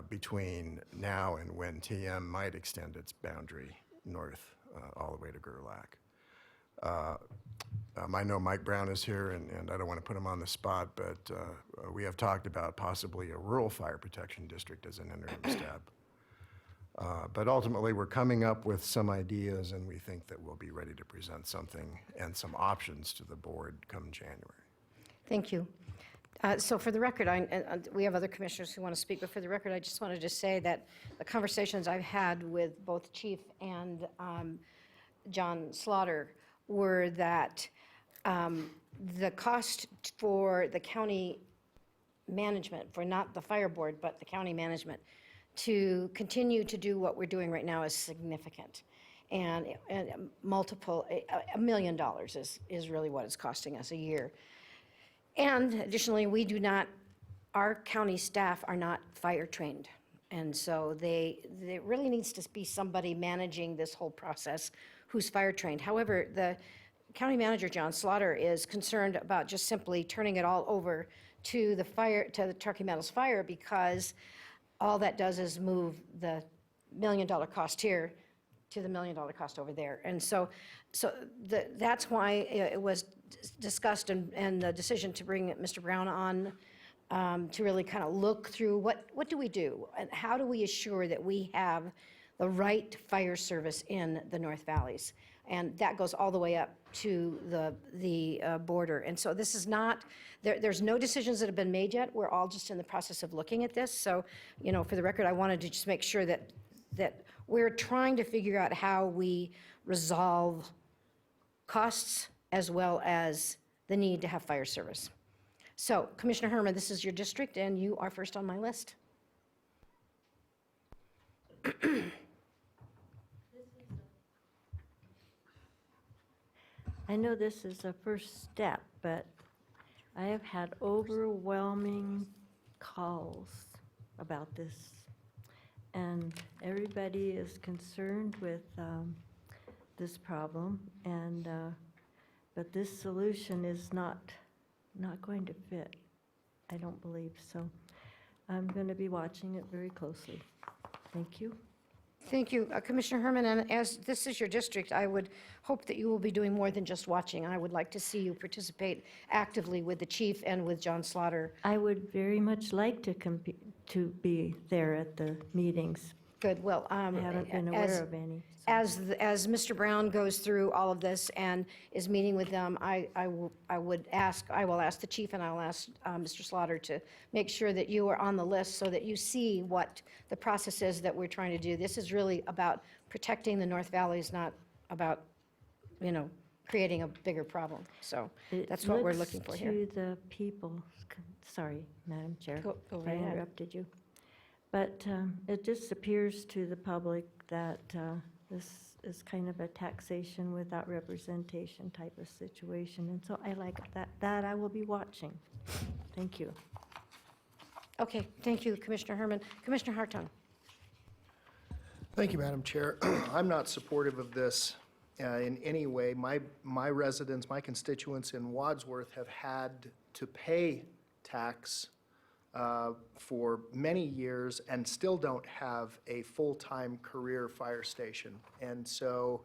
[SPEAKER 3] between now and when TM might extend its boundary north all the way to Gerlach. I know Mike Brown is here, and I don't want to put him on the spot, but we have talked about possibly a rural fire protection district as an interim step. But ultimately, we're coming up with some ideas, and we think that we'll be ready to present something and some options to the board come January.
[SPEAKER 1] Thank you. So for the record, we have other commissioners who want to speak, but for the record, I just wanted to say that the conversations I've had with both Chief and John Slaughter were that the cost for the county management, for not the fire board, but the county management, to continue to do what we're doing right now is significant. And multiple, $1 million is really what it's costing us a year. And additionally, our county staff are not fire trained. And so there really needs to be somebody managing this whole process who's fire trained. However, the county manager, John Slaughter, is concerned about just simply turning it all over to the Truckee Meadows Fire, because all that does is move the $1 million cost here to the $1 million cost over there. And so that's why it was discussed and the decision to bring Mr. Brown on to really kind of look through what do we do and how do we assure that we have the right fire service in the North Valleys. And that goes all the way up to the border. And so this is not, there's no decisions that have been made yet. We're all just in the process of looking at this. So, for the record, I wanted to just make sure that we're trying to figure out how we resolve costs as well as the need to have fire service. So, Commissioner Herman, this is your district, and you are first on my list.
[SPEAKER 11] I know this is a first step, but I have had overwhelming calls about this. And everybody is concerned with this problem, but this solution is not going to fit. I don't believe so. I'm going to be watching it very closely. Thank you.
[SPEAKER 1] Thank you, Commissioner Herman, and as this is your district, I would hope that you will be doing more than just watching. I would like to see you participate actively with the chief and with John Slaughter.
[SPEAKER 11] I would very much like to be there at the meetings.
[SPEAKER 1] Good, well,
[SPEAKER 11] I haven't been aware of any.
[SPEAKER 1] As Mr. Brown goes through all of this and is meeting with them, I will ask the chief and I'll ask Mr. Slaughter to make sure that you are on the list so that you see what the process is that we're trying to do. This is really about protecting the North Valleys, not about, creating a bigger problem. So that's what we're looking for here.
[SPEAKER 11] It looks to the people, sorry, Madam Chair.
[SPEAKER 1] Go
[SPEAKER 11] if
[SPEAKER 1] right
[SPEAKER 11] I
[SPEAKER 1] ahead.
[SPEAKER 11] interrupted you. But it just appears to the public that this is kind of a taxation without representation type of situation. And so I like that I will be watching. Thank you.
[SPEAKER 1] Okay, thank you, Commissioner Herman. Commissioner Hartung.
[SPEAKER 5] Thank you, Madam Chair. I'm not supportive of this in any way. My residents, my constituents in Wadsworth have had to pay tax for many years and still don't have a full-time career fire station. And so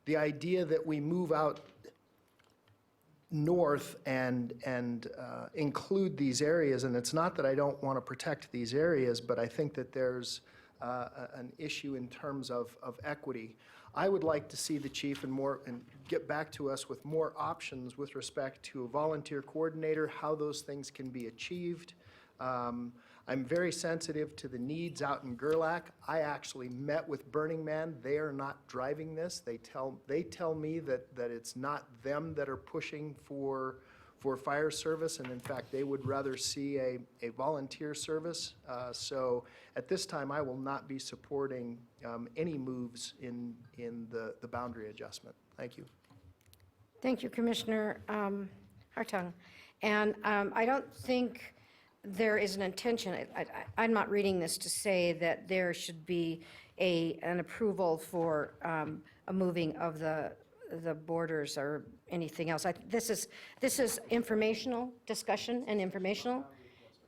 [SPEAKER 5] the idea that we move out north and include these areas, and it's not that I don't want to protect these areas, but I think that there's an issue in terms of equity. I would like to see the chief and get back to us with more options with respect to a volunteer coordinator, how those things can be achieved. I'm very sensitive to the needs out in Gerlach. I actually met with Burning Man. They are not driving this. They tell me that it's not them that are pushing for fire service, and in fact, they would rather see a volunteer service. So at this time, I will not be supporting any moves in the boundary adjustment. Thank you.
[SPEAKER 1] Thank you, Commissioner Hartung. And I don't think there is an intention, I'm not reading this to say that there should be an approval for a moving of the borders or anything else. This is informational discussion and informational,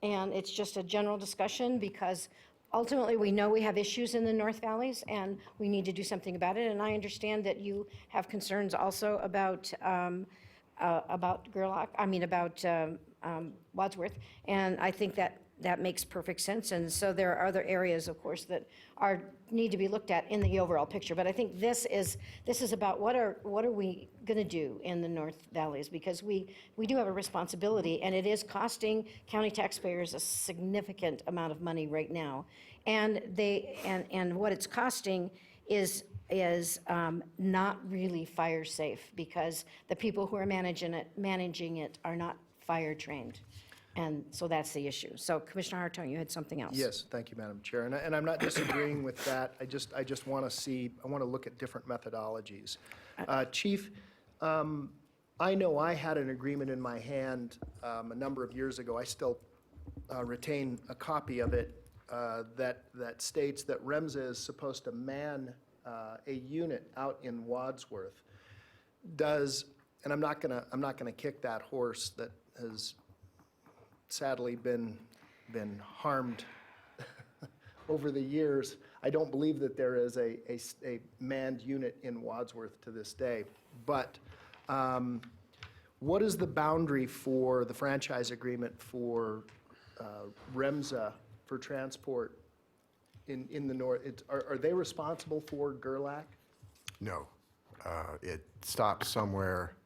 [SPEAKER 1] and it's just a general discussion because ultimately, we know we have issues in the North Valleys, and we need to do something about it. And I understand that you have concerns also about Gerlach, Wadsworth, and I think that makes perfect sense. And so there are other areas, of course, that need to be looked at in the overall picture. But I think this is about what are we going to do in the North Valleys, because we do have a responsibility, and it is costing county taxpayers a significant amount of money right now. And what it's costing is not really fire safe, because the people who are managing it are not fire trained. And so that's the issue. So Commissioner Hartung, you had something else.
[SPEAKER 5] Yes, thank you, Madam Chair. And I'm not disagreeing with that. I just want to look at different methodologies. Chief, I know I had an agreement in my hand a number of years ago. I still retain a copy of it that states that REMSA is supposed to man a unit out in Wadsworth. And I'm not gonna kick that horse that has sadly been harmed over the years. I don't believe that there is a manned unit in Wadsworth to this day. But what is the boundary for the franchise agreement for REMSA for transport in the north? Are they responsible for Gerlach?
[SPEAKER 3] No. It stops somewhere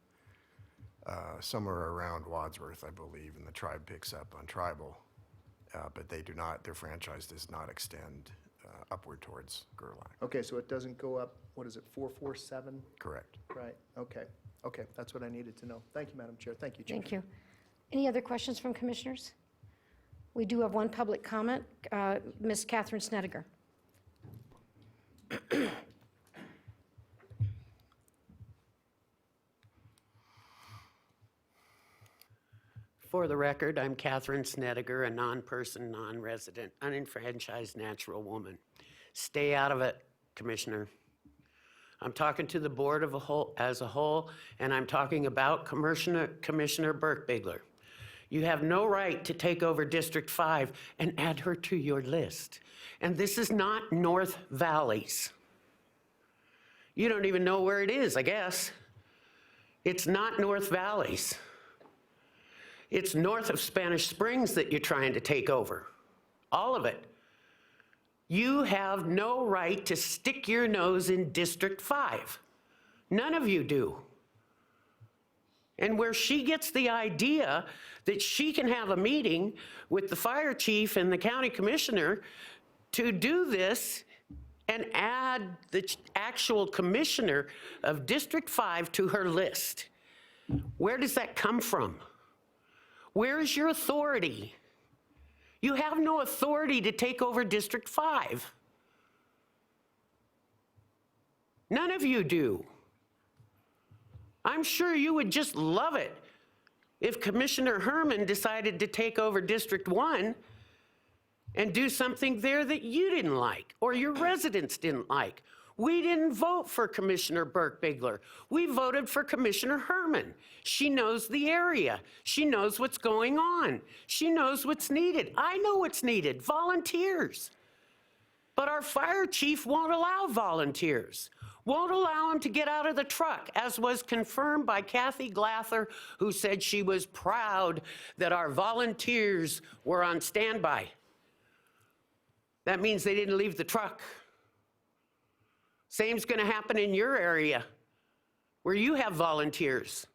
[SPEAKER 3] around Wadsworth, I believe, and the tribe picks up on tribal. But they do not, their franchise does not extend upward towards Gerlach.
[SPEAKER 5] Okay, so it doesn't go up, what is it, 447?
[SPEAKER 3] Correct.
[SPEAKER 5] Right, okay. Okay, that's what I needed to know. Thank you, Madam Chair. Thank you, Chief.
[SPEAKER 1] Thank you. Any other questions from commissioners? We do have one public comment. Ms. Catherine Snedeker.
[SPEAKER 4] For the record, I'm Catherine Snedeker, a non-person, non-resident, unenfranchised natural woman. Stay out of it, Commissioner. I'm talking to the board as a whole, and I'm talking about Commissioner Burke-Bigler. You have no right to take over District 5 and add her to your list. And this is not North Valleys. You don't even know where it is, I guess. It's not North Valleys. It's north of Spanish Springs that you're trying to take over. All of it. You have no right to stick your nose in District 5. None of you do. And where she gets the idea that she can have a meeting with the fire chief and the county commissioner to do this and add the actual commissioner of District 5 to her list. Where does that come from? Where is your authority? You have no authority to take over District 5. None of you do. I'm sure you would just love it if Commissioner Herman decided to take over District 1 and do something there that you didn't like or your residents didn't like. We didn't vote for Commissioner Burke-Bigler. We voted for Commissioner Herman. She knows the area. She knows what's going on. She knows what's needed. I know what's needed, volunteers. But our fire chief won't allow volunteers, won't allow him to get out of the truck, as was confirmed by Kathy Glather, who said she was proud that our volunteers were on standby. That means they didn't leave the truck. Same's going to happen in your area where you have volunteers.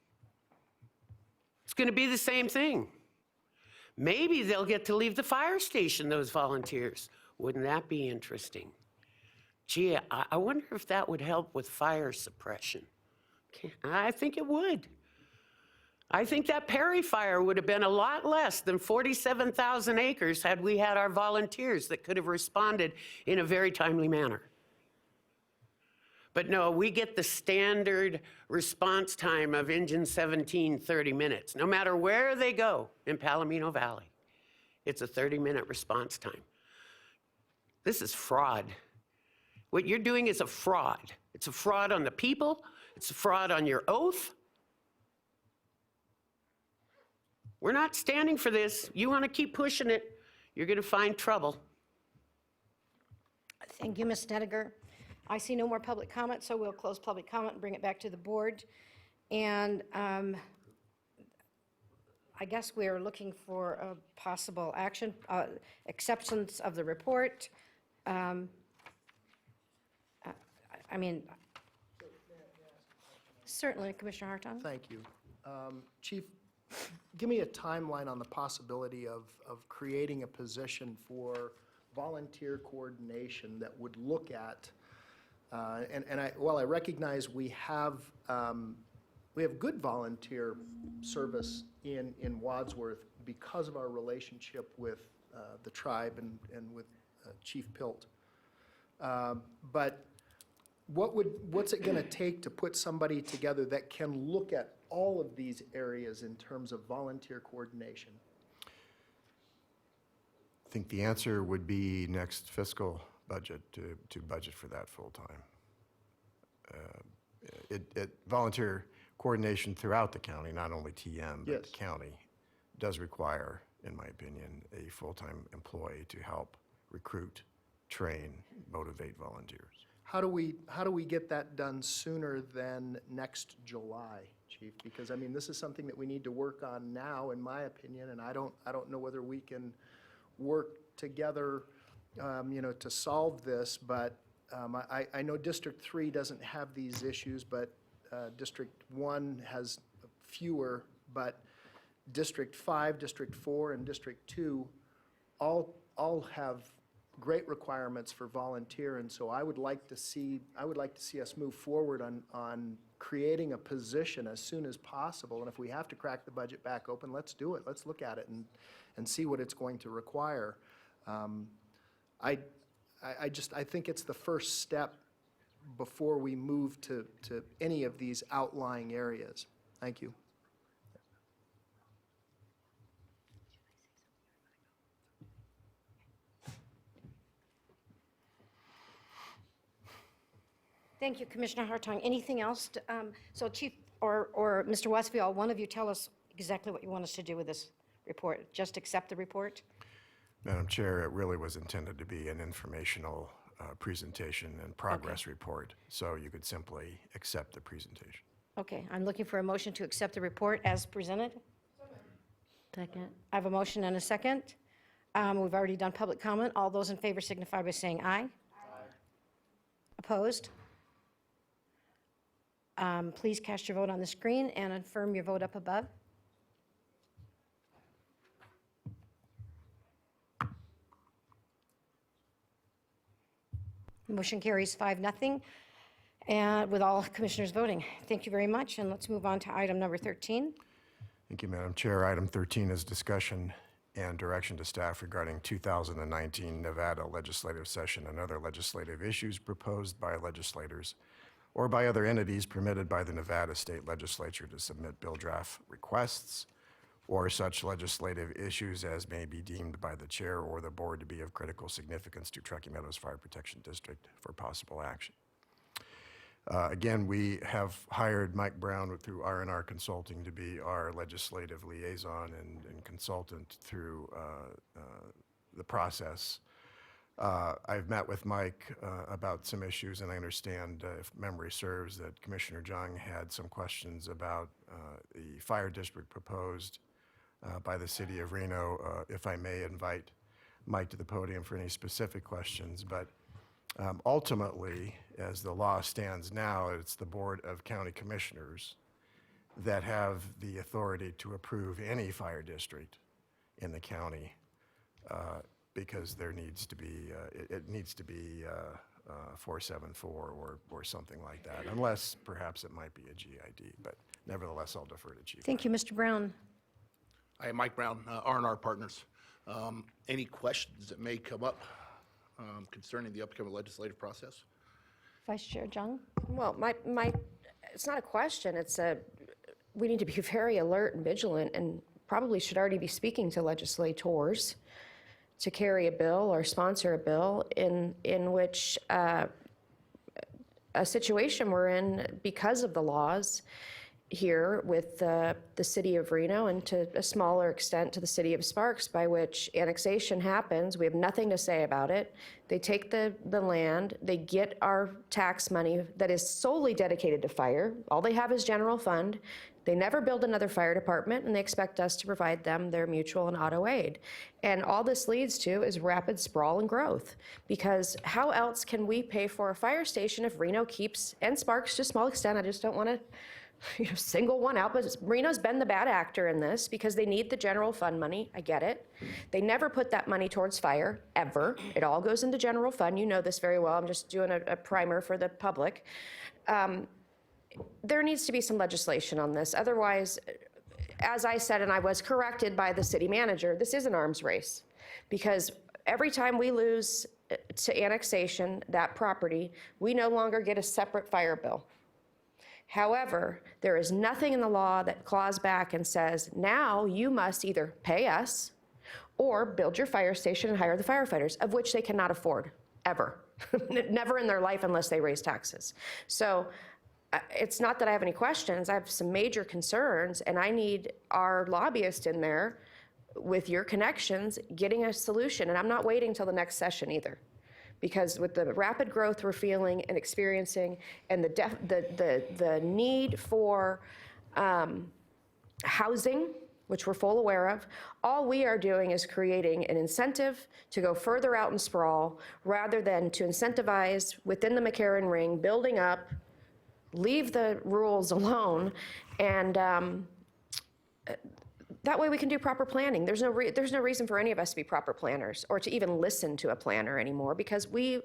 [SPEAKER 4] It's going to be the same thing. Maybe they'll get to leave the fire station, those volunteers. Wouldn't that be interesting? Gee, I wonder if that would help with fire suppression. I think it would. I think that Perry fire would have been a lot less than 47,000 acres had we had our volunteers that could have responded in a very timely manner. But no, we get the standard response time of engine 17, 30 minutes. No matter where they go in Palomino Valley, it's a 30-minute response time. This is fraud. What you're doing is a fraud. It's a fraud on the people. It's a fraud on your oath. We're not standing for this. You want to keep pushing it, you're going to find trouble.
[SPEAKER 1] Thank you, Ms. Snedeker. I see no more public comment, so we'll close public comment and bring it back to the board. And I guess we are looking for a possible action, acceptance of the report. I mean, certainly, Commissioner Hartung.
[SPEAKER 5] Thank you. Chief, give me a timeline on the possibility of creating a position for volunteer coordination that would look at, while I recognize we have good volunteer service in Wadsworth because of our relationship with the tribe and with Chief Pilt. But what's it going to take to put somebody together that can look at all of these areas in terms of volunteer coordination?
[SPEAKER 3] I think the answer would be next fiscal budget to budget for that full-time. Volunteer coordination throughout the county, not only TM, but
[SPEAKER 5] Yes.
[SPEAKER 3] the county, does require, in my opinion, a full-time employee to help recruit, train, motivate volunteers.
[SPEAKER 5] How do we get that done sooner than next July, Chief? Because, I mean, this is something that we need to work on now, in my opinion, and I don't know whether we can work together, to solve this, but I know District 3 doesn't have these issues, but District 1 has fewer, but District 5, District 4, and District 2 all have great requirements for volunteer, and so I would like to see us move forward on creating a position as soon as possible, and if we have to crack the budget back open, let's do it. Let's look at it and see what it's going to require. I think it's the first step before we move to any of these outlying areas. Thank you.
[SPEAKER 1] Thank you, Commissioner Hartung. Anything else? So Chief or Mr. Westfield, one of you tell us exactly what you want us to do with this report. Just accept the report?
[SPEAKER 3] Madam Chair, it really was intended to be an informational presentation and progress report, so you could simply accept the presentation.
[SPEAKER 1] Okay, I'm looking for a motion to accept the report as presented.
[SPEAKER 11] Second.
[SPEAKER 1] I have a motion and a second. We've already done public comment. All those in favor signify by saying aye. Aye. Opposed? Please cast your vote on the screen and affirm your vote up above. Motion carries 5-0, and with all commissioners voting. Thank you very much, and let's move on to item number 13.
[SPEAKER 3] Thank you, Madam Chair. Item 13 is discussion and direction to staff regarding 2019 Nevada legislative session and other legislative issues proposed by legislators or by other entities permitted by the Nevada State Legislature to submit bill draft requests or such legislative issues as may be deemed by the chair or the board to be of critical significance to Truckee Meadows Fire Protection District for possible action. Again, we have hired Mike Brown through R&R Consulting to be our legislative liaison and consultant through the process. I've met with Mike about some issues, and I understand, if memory serves, that Commissioner Jung had some questions about the fire district proposed by the city of Reno. If I may invite Mike to the podium for any specific questions, but ultimately, as the law stands now, it's the Board of County Commissioners that have the authority to approve any fire district in the county, because there needs to be, it needs to be 474 or something like that, unless perhaps it might be a GID, but nevertheless, I'll defer to Chief.
[SPEAKER 1] Thank you, Mr. Brown.
[SPEAKER 12] I am Mike Brown, R&R Partners. Any questions that may come up concerning the upcoming legislative process?
[SPEAKER 1] Vice Chair Jung?
[SPEAKER 9] Well, it's not a question, we need to be very alert and vigilant, and probably should already be speaking to legislators to carry a bill or sponsor a bill in which a situation we're in because of the laws here with the city of Reno and to a smaller extent to the city of Sparks, by which annexation happens. We have nothing to say about it. They take the land, they get our tax money that is solely dedicated to fire. All they have is general fund. They never build another fire department, and they expect us to provide them their mutual and auto aid. And all this leads to is rapid sprawl and growth, because how else can we pay for a fire station if Reno keeps, and Sparks to a small extent, I just don't want to single one out, but Reno's been the bad actor in this because they need the general fund money. I get it. They never put that money towards fire, ever. It all goes into general fund. You know this very well. I'm just doing a primer for the public. There needs to be some legislation on this. Otherwise, as I said, and I was corrected by the city manager, this is an arms race, because every time we lose to annexation, that property, we no longer get a separate fire bill. However, there is nothing in the law that claws back and says, now you must either pay us or build your fire station and hire the firefighters, of which they cannot afford, ever. Never in their life unless they raise taxes. So it's not that I have any questions. I have some major concerns, and I need our lobbyist in there with your connections getting a solution. And I'm not waiting till the next session either, because with the rapid growth we're feeling and experiencing, and the need for housing, which we're full aware of, all we are doing is creating an incentive to go further out in sprawl rather than to incentivize within the McCarran ring, building up, leave the rules alone, and that way we can do proper planning. There's no reason for any of us to be proper planners or to even listen to a planner anymore, because we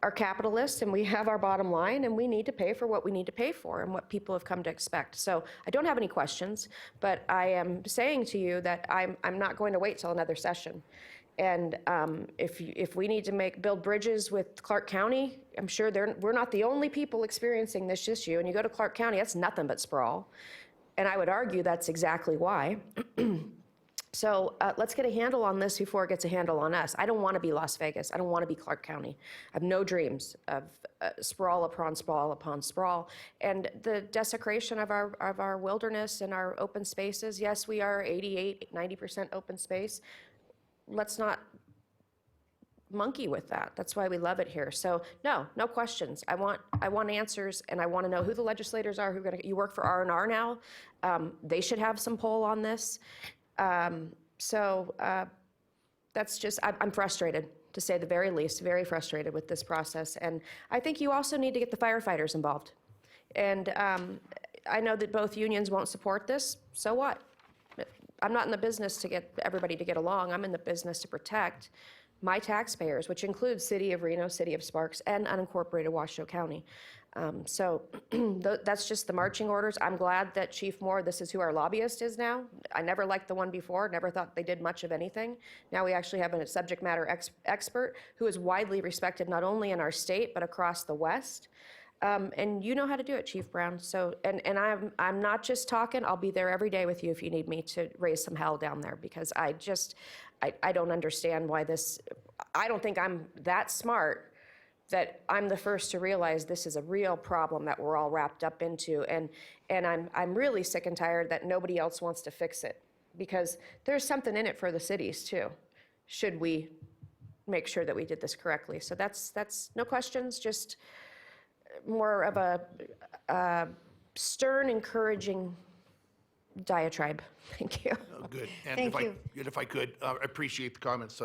[SPEAKER 9] are capitalists and we have our bottom line, and we need to pay for what we need to pay for and what people have come to expect. So I don't have any questions, but I am saying to you that I'm not going to wait till another session. And if we need to build bridges with Clark County, I'm sure we're not the only people experiencing this issue. And you go to Clark County, that's nothing but sprawl. And I would argue that's exactly why. So let's get a handle on this before it gets a handle on us. I don't want to be Las Vegas. I don't want to be Clark County. I have no dreams of sprawl upon sprawl upon sprawl. And the desecration of our wilderness and our open spaces, yes, we are 88-90% open space. Let's not monkey with that. That's why we love it here. So no questions. I want answers, and I want to know who the legislators are. You work for R&R now. They should have some pull on this. That's just, I'm frustrated, to say the very least, very frustrated with this process. And I think you also need to get the firefighters involved. And I know that both unions won't support this. So what? I'm not in the business to get everybody to get along. I'm in the business to protect my taxpayers, which includes City of Reno, City of Sparks, and unincorporated Washoe County. So that's just the marching orders. I'm glad that Chief Moore, this is who our lobbyist is now. I never liked the one before, never thought they did much of anything. Now we actually have a subject matter expert who is widely respected not only in our state, but across the West. And you know how to do it, Chief Brown. So, and I'm not just talking, I'll be there every day with you if you need me to raise some hell down there, because I don't understand why this, I don't think I'm that smart that I'm the first to realize this is a real problem that we're all wrapped up into. And I'm really sick and tired that nobody else wants to fix it, because there's something in it for the cities too, should we make sure that we did this correctly. So that's no questions, just more of a stern, encouraging diatribe. Thank you.
[SPEAKER 12] Good. And
[SPEAKER 1] Thank you.
[SPEAKER 12] if I could, I appreciate the comments,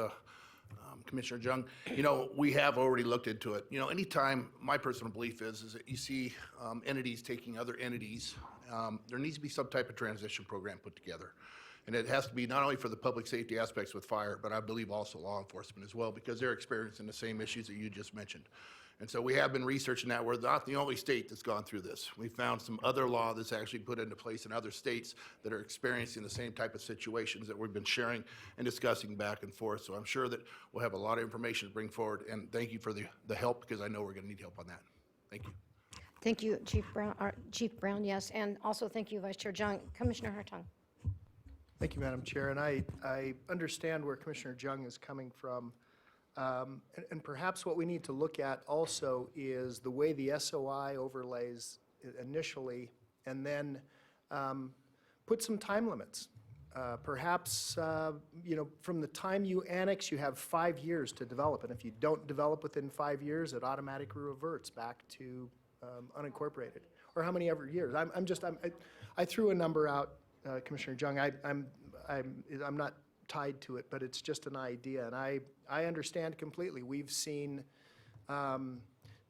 [SPEAKER 12] Commissioner Jung. You know, we have already looked into it. You know, anytime, my personal belief is that you see entities taking other entities, there needs to be some type of transition program put together. And it has to be not only for the public safety aspects with fire, but I believe also law enforcement as well, because they're experiencing the same issues that you just mentioned. And so we have been researching that. We're not the only state that's gone through this. We found some other law that's actually put into place in other states that are experiencing the same type of situations that we've been sharing and discussing back and forth. So I'm sure that we'll have a lot of information to bring forward. And thank you for the help, because I know we're going to need help on that. Thank you.
[SPEAKER 1] Thank you, Chief Brown, yes. And also thank you, Vice Chair Jung. Commissioner Hartung.
[SPEAKER 5] Thank you, Madam Chair. And I understand where Commissioner Jung is coming from. And perhaps what we need to look at also is the way the SOI overlays initially, and then put some time limits. Perhaps, from the time you annex, you have 5 years to develop, and if you don't develop within 5 years, it automatically reverts back to unincorporated, or how many ever years. I threw a number out, Commissioner Jung. I'm not tied to it, but it's just an idea, and I understand completely. We've seen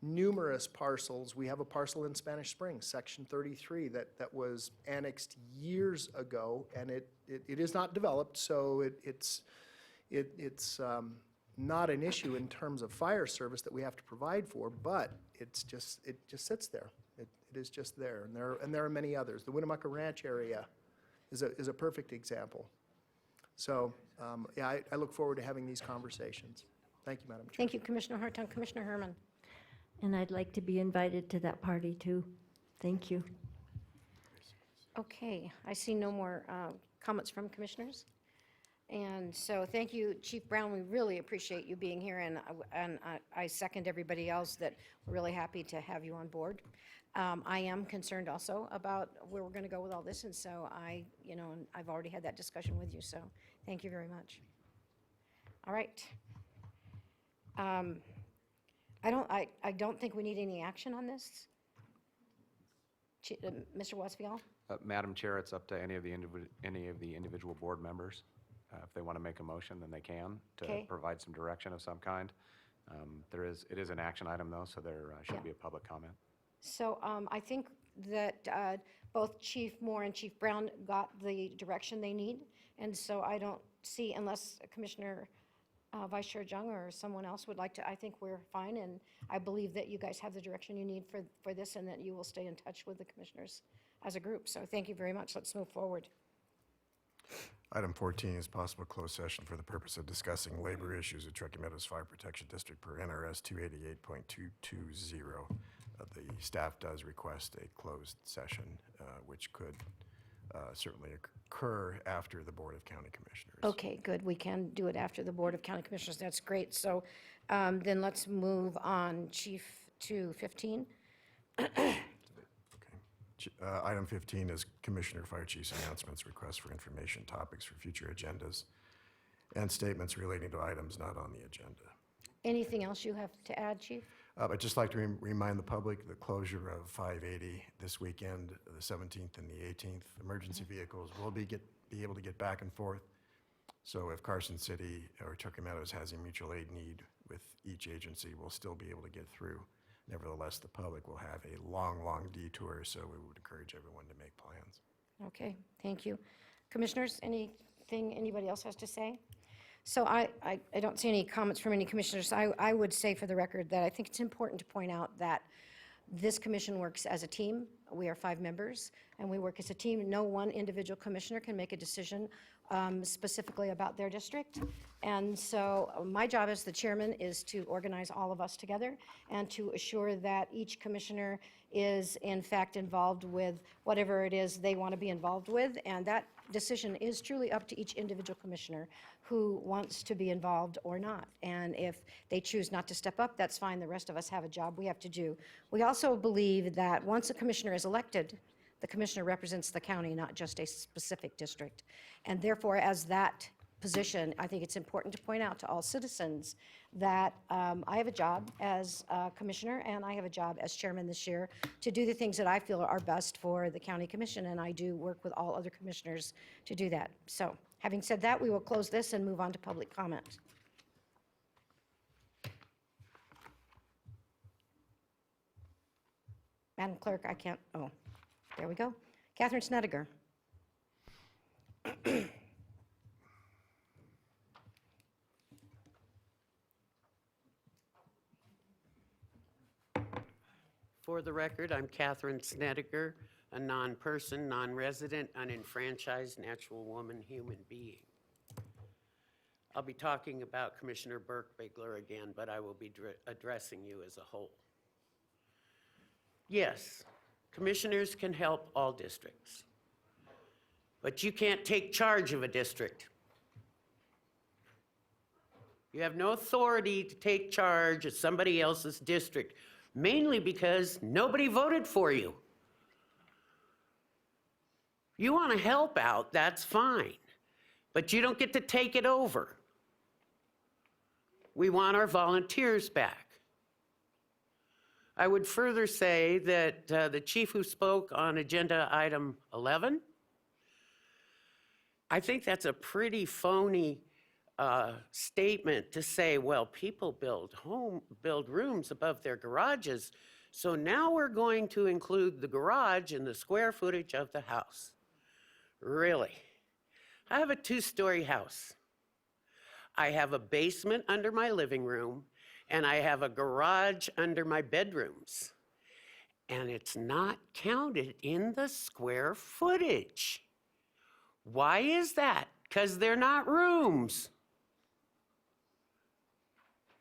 [SPEAKER 5] numerous parcels. We have a parcel in Spanish Springs, Section 33, that was annexed years ago, and it is not developed, so it's not an issue in terms of fire service that we have to provide for, but it just sits there. It is just there, and there are many others. The Winnemucca Ranch area is a perfect example. So, I look forward to having these conversations. Thank you, Madam Chair.
[SPEAKER 1] Thank you, Commissioner Hartung. Commissioner Herman.
[SPEAKER 11] And I'd like to be invited to that party, too. Thank you.
[SPEAKER 1] Okay, I see no more comments from commissioners. And so thank you, Chief Brown. We really appreciate you being here, and I second everybody else that we're really happy to have you on board. I am concerned also about where we're going to go with all this, and so and I've already had that discussion with you, so thank you very much. All right. I don't think we need any action on this. Mr. Westfield?
[SPEAKER 7] Madam Chair, it's up to any of the individual board members. If they want to make a motion, then they can, to
[SPEAKER 1] Okay.
[SPEAKER 7] provide some direction of some kind. It is an action item, though, so there should be a public comment.
[SPEAKER 1] So I think that both Chief Moore and Chief Brown got the direction they need, and so I don't see, unless Commissioner Vice Chair Jung or someone else would like to, I think we're fine, and I believe that you guys have the direction you need for this, and that you will stay in touch with the commissioners as a group. So thank you very much. Let's move forward.
[SPEAKER 3] Item 14 is possible closed session for the purpose of discussing labor issues at Truckee Meadows Fire Protection District per NRS 288.220. The staff does request a closed session, which could certainly occur after the Board of County Commissioners.
[SPEAKER 1] Okay, good. We can do it after the Board of County Commissioners. That's great. So then let's move on, Chief, to 15.
[SPEAKER 3] Item 15 is Commissioner Fire Chief's announcements, requests for information, topics for future agendas, and statements relating to items not on the agenda.
[SPEAKER 1] Anything else you have to add, Chief?
[SPEAKER 3] I'd just like to remind the public the closure of 580 this weekend, the 17th and the 18th. Emergency vehicles will be able to get back and forth. So if Carson City or Truckee Meadows has a mutual aid need with each agency, we'll still be able to get through. Nevertheless, the public will have a long, long detour, so we would encourage everyone to make plans.
[SPEAKER 1] Okay, thank you. Commissioners, anything anybody else has to say? So I don't see any comments from any commissioners. I would say for the record that I think it's important to point out that this commission works as a team. We are 5 members, and we work as a team. No one individual commissioner can make a decision specifically about their district. And so my job as the chairman is to organize all of us together and to assure that each commissioner is in fact involved with whatever it is they want to be involved with. And that decision is truly up to each individual commissioner who wants to be involved or not. And if they choose not to step up, that's fine. The rest of us have a job we have to do. We also believe that once a commissioner is elected, the commissioner represents the county, not just a specific district. And therefore, as that position, I think it's important to point out to all citizens that I have a job as commissioner, and I have a job as chairman this year to do the things that I feel are best for the county commission, and I do work with all other commissioners to do that. So having said that, we will close this and move on to public comment. Madam Clerk, I can't, oh, there we go. Catherine Snedeker.
[SPEAKER 4] For the record, I'm Catherine Snedeker, a non-person, non-resident, unenfranchised, natural woman, human being. I'll be talking about Commissioner Burke-Bigler again, but I will be addressing you as a whole. Yes, commissioners can help all districts, but you can't take charge of a district. You have no authority to take charge of somebody else's district, mainly because nobody voted for you. You want to help out, that's fine, but you don't get to take it over. We want our volunteers back. I would further say that the chief who spoke on agenda item 11, I think that's a pretty phony statement to say, well, people build rooms above their garages, so now we're going to include the garage in the square footage of the house. Really? I have a 2-story house. I have a basement under my living room, and I have a garage under my bedrooms. And it's not counted in the square footage. Why is that? Because they're not rooms.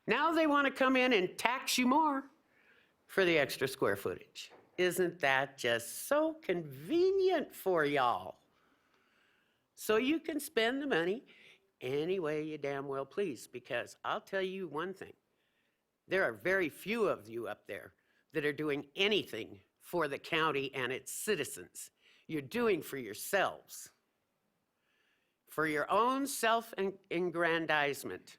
[SPEAKER 4] Now they want to come in and tax you more for the extra square footage. Isn't that just so convenient for y'all? So you can spend the money any way you damn well please, because I'll tell you one thing. There are very few of you up there that are doing anything for the county and its citizens. You're doing for yourselves, for your own self-aggrandizement,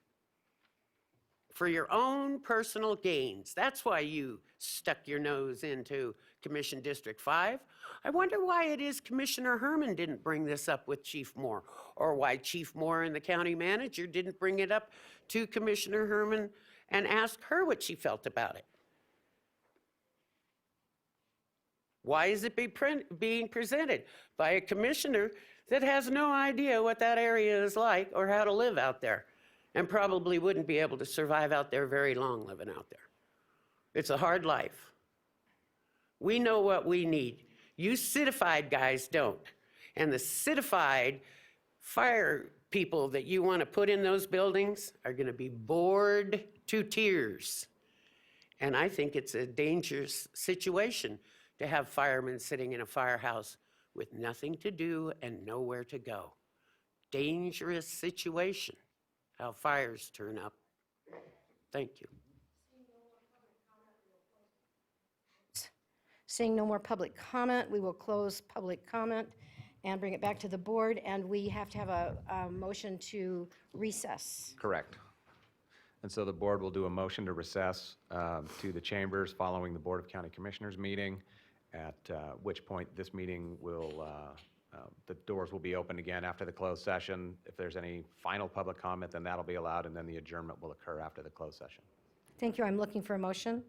[SPEAKER 4] for your own personal gains. That's why you stuck your nose into Commission District 5. I wonder why it is Commissioner Herman didn't bring this up with Chief Moore, or why Chief Moore and the county manager didn't bring it up to Commissioner Herman and ask her what she felt about it. Why is it being presented by a commissioner that has no idea what that area is like or how to live out there, and probably wouldn't be able to survive out there very long living out there? It's a hard life. We know what we need. You citified guys don't. And the citified fire people that you want to put in those buildings are going to be bored to tears. And I think it's a dangerous situation to have firemen sitting in a firehouse with nothing to do and nowhere to go. Dangerous situation, how fires turn up. Thank you.
[SPEAKER 1] Seeing no more public comment, we will close public comment and bring it back to the board, and we have to have a motion to recess.
[SPEAKER 7] Correct. And so the board will do a motion to recess to the chambers following the Board of County Commissioners meeting, at which point this meeting will, the doors will be opened again after the closed session. If there's any final public comment, then that'll be allowed, and then the adjournment will occur after the closed session.
[SPEAKER 1] Thank you. I'm looking for a motion.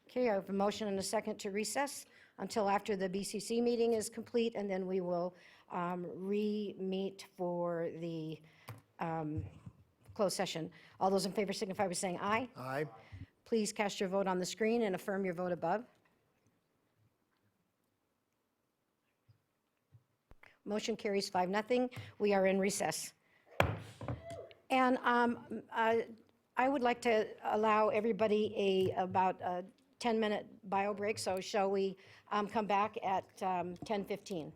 [SPEAKER 1] Okay, I have a motion and a second to recess until after the BCC meeting is complete, and then we will re-meet for the closed session. All those in favor signify by saying aye.
[SPEAKER 5] Aye.
[SPEAKER 1] Please cast your vote on the screen and affirm your vote above. Motion carries 5-0. We are in recess. And I would like to allow everybody about a 10-minute bio break, so shall we come back at 10:15?